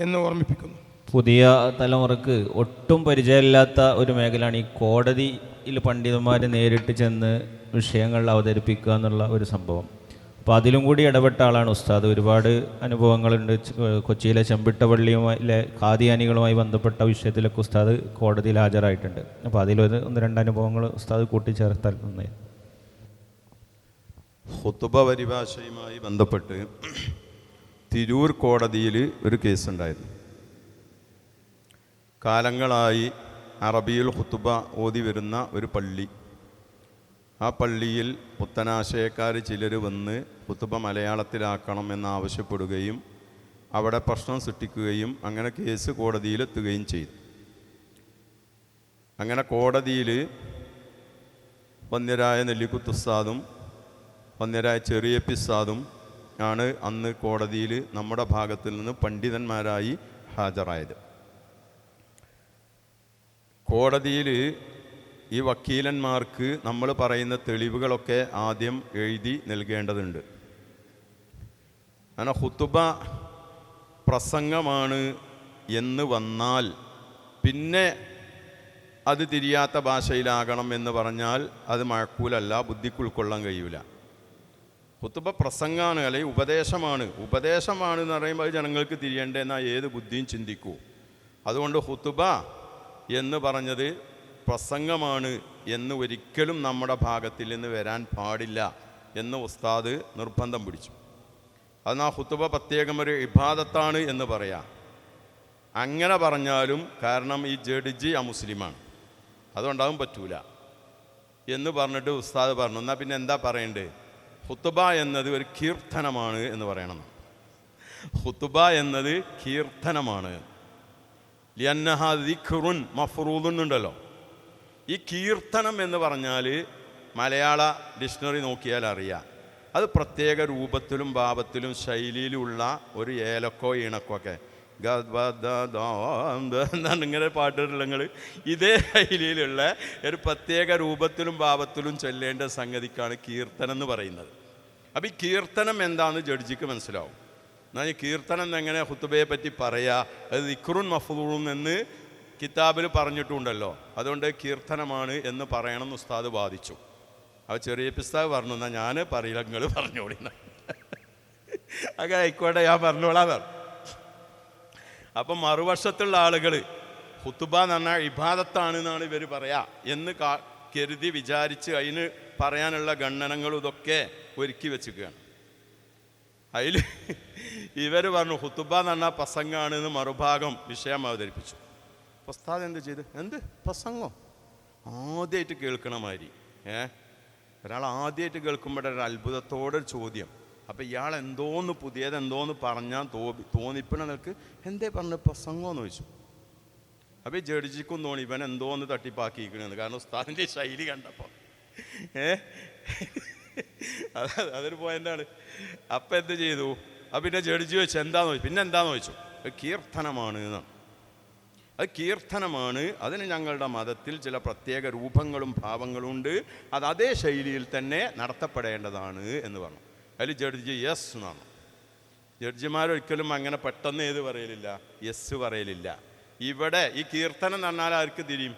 എന്ന് ഓർമ്മിപ്പിക്കുന്നു. പുതിയ തലമുറക്ക് ഒട്ടും പരിചയമില്ലാത്ത ഒരു മേഖലയാണ് ഈ കോടതിയിൽ പണ്ഡിതന്മാർ നേരിട്ട് ചെന്ന് വിഷയങ്ങൾ അവതരിപ്പിക്കുക എന്നുള്ള ഒരു സംഭവം. അപ്പോൾ അതിലും കൂടി ഇടപെട്ട ആളാണ് ഉസ്താദ്. ഒരുപാട് അനുഭവങ്ങളുണ്ട്. കൊച്ചിയിലെ ചെമ്പിട്ടപ്പള്ളിയുമായിലെ ഖാദിയാനികളുമായി ബന്ധപ്പെട്ട വിഷയത്തിലൊക്കെ ഉസ്താദ് കോടതിയിൽ ഹാജരായിട്ടുണ്ട്. അപ്പോൾ അതിലൊരു 1-2 അനുഭവങ്ങൾ ഉസ്താദ് കൂട്ടിച്ചേർത്താൽ നന്നായി. ഖുതുബ പരിഭാഷയുമായി ബന്ധപ്പെട്ട് തിരൂർ കോടതിയിൽ ഒരു കേസുണ്ടായിരുന്നു. കാലങ്ങളായി അറബിയിൽ ഖുതുബ ഓതി വരുന്ന ഒരു പള്ളി, ആ പള്ളിയിൽ പുത്തനാശയക്കാർ ചിലർ വന്ന് ഖുതുബ മലയാളത്തിലാക്കണം എന്നാവശ്യപ്പെടുകയും അവിടെ പ്രശ്നം സൃഷ്ടിക്കുകയും അങ്ങനെ കേസ് കോടതിയിലെത്തുകയും ചെയ്തു. അങ്ങനെ കോടതിയിൽ വന്യരായ നെല്ലിക്കുത്തുസ്താദും വന്യരായ ചെറിയപ്പിസ്താദും ആണ് അന്ന് കോടതിയിൽ നമ്മുടെ ഭാഗത്തിൽ നിന്ന് പണ്ഡിതന്മാരായി ഹാജരായത്. കോടതിയിൽ ഈ വക്കീലന്മാർക്ക് നമ്മൾ പറയുന്ന തെളിവുകളൊക്കെ ആദ്യം എഴുതി നൽകേണ്ടതുണ്ട്. അങ്ങനെ ഖുതുബ പ്രസംഗമാണ് എന്ന് വന്നാൽ പിന്നെ അത് തിരിയാത്ത ഭാഷയിലാകണം എന്ന് പറഞ്ഞാൽ അത് മഴക്കൂലല്ല, ബുദ്ധിക്ക് ഉൾക്കൊള്ളാൻ കഴിയൂല. ഖുതുബ പ്രസംഗമാണ്, അല്ലെങ്കിൽ ഉപദേശമാണ് എന്ന് പറയുമ്പോൾ അത് ജനങ്ങൾക്ക് തിരിയേണ്ടതെന്നാൽ ഏത് ബുദ്ധിയും ചിന്തിക്കൂ. അതുകൊണ്ട് ഖുതുബ എന്ന് പറഞ്ഞത് പ്രസംഗമാണ് എന്ന് ഒരിക്കലും നമ്മുടെ ഭാഗത്തിൽ നിന്ന് വരാൻ പാടില്ല എന്ന് ഉസ്താദ് നിർബന്ധം പിടിച്ചു. അന്ന് ആ ഖുതുബ പ്രത്യേകം ഒരു ഇബാദത്താണ് എന്ന് പറയാം. അങ്ങനെ പറഞ്ഞാലും, കാരണം ഈ ജഡ്ജി അമുസ്ലിമാണ്, അതുകൊണ്ടാവും പറ്റൂല എന്ന് പറഞ്ഞിട്ട് ഉസ്താദ് പറഞ്ഞു, എന്നാൽ പിന്നെ എന്താ പറയണ്ടേ, ഖുതുബ എന്നത് ഒരു കീർത്തനമാണ് എന്ന് പറയണം. ഖുതുബ എന്നത് കീർത്തനമാണ്. ലിയന്നഹാ ദിക്റുൻ മഫ്റൂദുൻ ഉണ്ടല്ലോ. ഈ കീർത്തനം എന്ന് പറഞ്ഞാൽ മലയാള ഡിക്ഷണറി നോക്കിയാൽ അറിയാം, അത് പ്രത്യേക രൂപത്തിലും ഭാവത്തിലും ശൈലിയിലുള്ള ഒരു ഏലക്കോ ഈണക്കോ ഒക്കെ എന്താണ് ഇങ്ങനെ പാട്ടുകൾ ഇതേ ശൈലിയിലുള്ള ഒരു പ്രത്യേക രൂപത്തിലും ഭാവത്തിലും ചൊല്ലേണ്ട സംഗതിക്കാണ് കീർത്തനം എന്ന് പറയുന്നത്. അപ്പോൾ ഈ കീർത്തനം എന്താണെന്ന് ജഡ്ജിക്ക് മനസ്സിലാവും. എന്നാൽ ഈ കീർത്തനം എങ്ങനെ ഖുതുബയെ പറ്റി പറയാ, അത് ദിക്റുൻ മഫ്റൂദുൻ എന്ന് കിതാബിൽ പറഞ്ഞിട്ടുണ്ടല്ലോ, അതുകൊണ്ട് കീർത്തനമാണ് എന്ന് പറയണമെന്ന് ഉസ്താദ് വാദിച്ചു. അത് ചെറിയ പിസ്താവ് പറഞ്ഞു, എന്നാൽ ഞാൻ പറയില്ല, നിങ്ങൾ പറഞ്ഞോളി. അങ്ങനെ ആയിക്കോട്ടെ, ഞാൻ പറഞ്ഞോളാം പറഞ്ഞു. അപ്പം മറുവശത്തുള്ള ആളുകൾ ഖുതുബ എന്ന് പറഞ്ഞാൽ ഇബാദത്താണ് എന്നാണ് ഇവർ പറയാ എന്ന് കരുതി വിചാരിച്ച് അതിന് പറയാനുള്ള ഗണനങ്ങളും ഇതൊക്കെ ഒരുക്കി വെച്ചിരിക്കുകയാണ്. അതിൽ ഇവർ പറഞ്ഞു ഖുതുബ എന്ന് പറഞ്ഞാൽ പ്രസംഗമാണ് എന്ന് മറുഭാഗം വിഷയം അവതരിപ്പിച്ചു. ഉസ്താദ് എന്ത് ചെയ്ത്, എന്ത് പ്രസംഗം ആദ്യമായിട്ട് കേൾക്കണ മാതിരി ഒരാൾ ആദ്യമായിട്ട് കേൾക്കുമ്പോഴൊരു അത്ഭുതത്തോടൊരു ചോദ്യം. അപ്പം ഇയാൾ എന്തോന്ന് പുതിയത് എന്തോന്ന് പറഞ്ഞാൽ തോന്നിപ്പണ നിനക്ക് എന്തേ പറഞ്ഞ പ്രസംഗമെന്ന് ചോദിച്ചു. അപ്പം ഈ ജഡ്ജിക്കും തോന്നി ഇവൻ എന്തോന്ന് തട്ടിപ്പാക്കിയിരിക്കണമെന്ന്, കാരണം ഉസ്താദിൻ്റെ ശൈലി കണ്ടപ്പോൾ അതൊരു പോയിൻ്റാണ്. അപ്പം എന്ത് ചെയ്തു, അപ്പം പിന്നെ ജഡ്ജി ചോദിച്ചു എന്താന്ന് ചോദിച്ചു, പിന്നെ എന്താന്ന് ചോദിച്ചു, കീർത്തനമാണ് എന്നാണ്. അത് കീർത്തനമാണ്, അതിന് ഞങ്ങളുടെ മതത്തിൽ ചില പ്രത്യേക രൂപങ്ങളും ഭാവങ്ങളും ഉണ്ട്, അത് അതേ ശൈലിയിൽ തന്നെ നടത്തപ്പെടേണ്ടതാണ് എന്ന് പറഞ്ഞു. അതിൽ ജഡ്ജി യെസ് എന്നാണ്. ജഡ്ജിമാരൊരിക്കലും അങ്ങനെ പെട്ടെന്ന് ഏത് പറയലില്ല, യെസ് പറയലില്ല. ഇവിടെ ഈ കീർത്തനം എന്ന് പറഞ്ഞാൽ ആർക്ക് തിരിയും?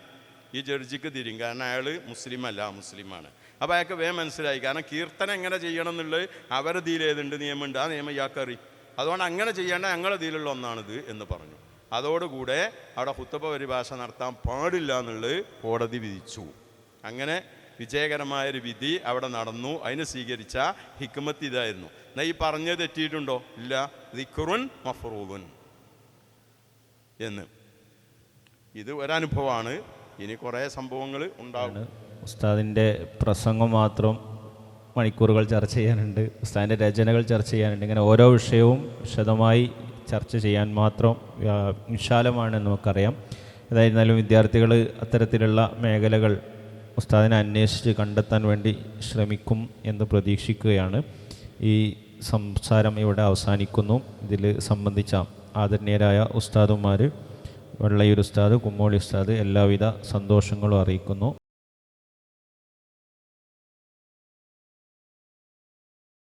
ഈ ജഡ്ജിക്ക് തിരിയും. കാരണം അയാൾ മുസ്ലിമല്ല, മുസ്ലിമാണ്. അപ്പോൾ അയാൾക്ക് വേഗം മനസ്സിലായി. കാരണം കീർത്തനം എങ്ങനെ ചെയ്യണം എന്നുള്ളത് അവരുടെ ഇതിൽ ഏതുണ്ട്, നിയമമുണ്ട്, ആ നിയമം ഇയാൾക്ക് അറിയും. അതുകൊണ്ട് അങ്ങനെ ചെയ്യേണ്ട ഞങ്ങളുടെ ഇതിലുള്ള ഒന്നാണിത് എന്ന് പറഞ്ഞു. അതോടുകൂടെ അവിടെ ഖുത്ബ പരിഭാഷ നടത്താൻ പാടില്ല എന്നുള്ളത് കോടതി വിധിച്ചു. അങ്ങനെ വിജയകരമായൊരു വിധി അവിടെ നടന്നു. അതിന് സ്വീകരിച്ച ഹിക്മത്ത് ഇതായിരുന്നു. എന്നാൽ ഈ പറഞ്ഞത് തെറ്റിയിട്ടുണ്ടോ? ഇല്ല. ദിക്റുൻ മഫ്റൂദുൻ എന്ന്. ഇത് ഒരനുഭവമാണ്. ഇനി കുറേ സംഭവങ്ങൾ ഉണ്ടാകും. ഉസ്താദിൻ്റെ പ്രസംഗം മാത്രം മണിക്കൂറുകൾ ചർച്ച ചെയ്യാനുണ്ട്, ഉസ്താദിൻ്റെ രചനകൾ ചർച്ച ചെയ്യാനുണ്ട്. ഇങ്ങനെ ഓരോ വിഷയവും വിശദമായി ചർച്ച ചെയ്യാൻ മാത്രം വിശാലമാണെന്ന് നമുക്കറിയാം. ഏതായിരുന്നാലും വിദ്യാർത്ഥികൾ അത്തരത്തിലുള്ള മേഖലകൾ ഉസ്താദിനെ അന്വേഷിച്ച് കണ്ടെത്താൻ വേണ്ടി ശ്രമിക്കും എന്ന് പ്രതീക്ഷിക്കുകയാണ്. ഈ സംസാരം ഇവിടെ അവസാനിക്കുന്നു. ഇതിൽ സംബന്ധിച്ച ആദരണീയരായ ഉസ്താദുമാർ, വെള്ളയൂർ ഉസ്താദ്, കുമ്മോളി ഉസ്താദ് എല്ലാവിധ സന്തോഷങ്ങളും അറിയിക്കുന്നു.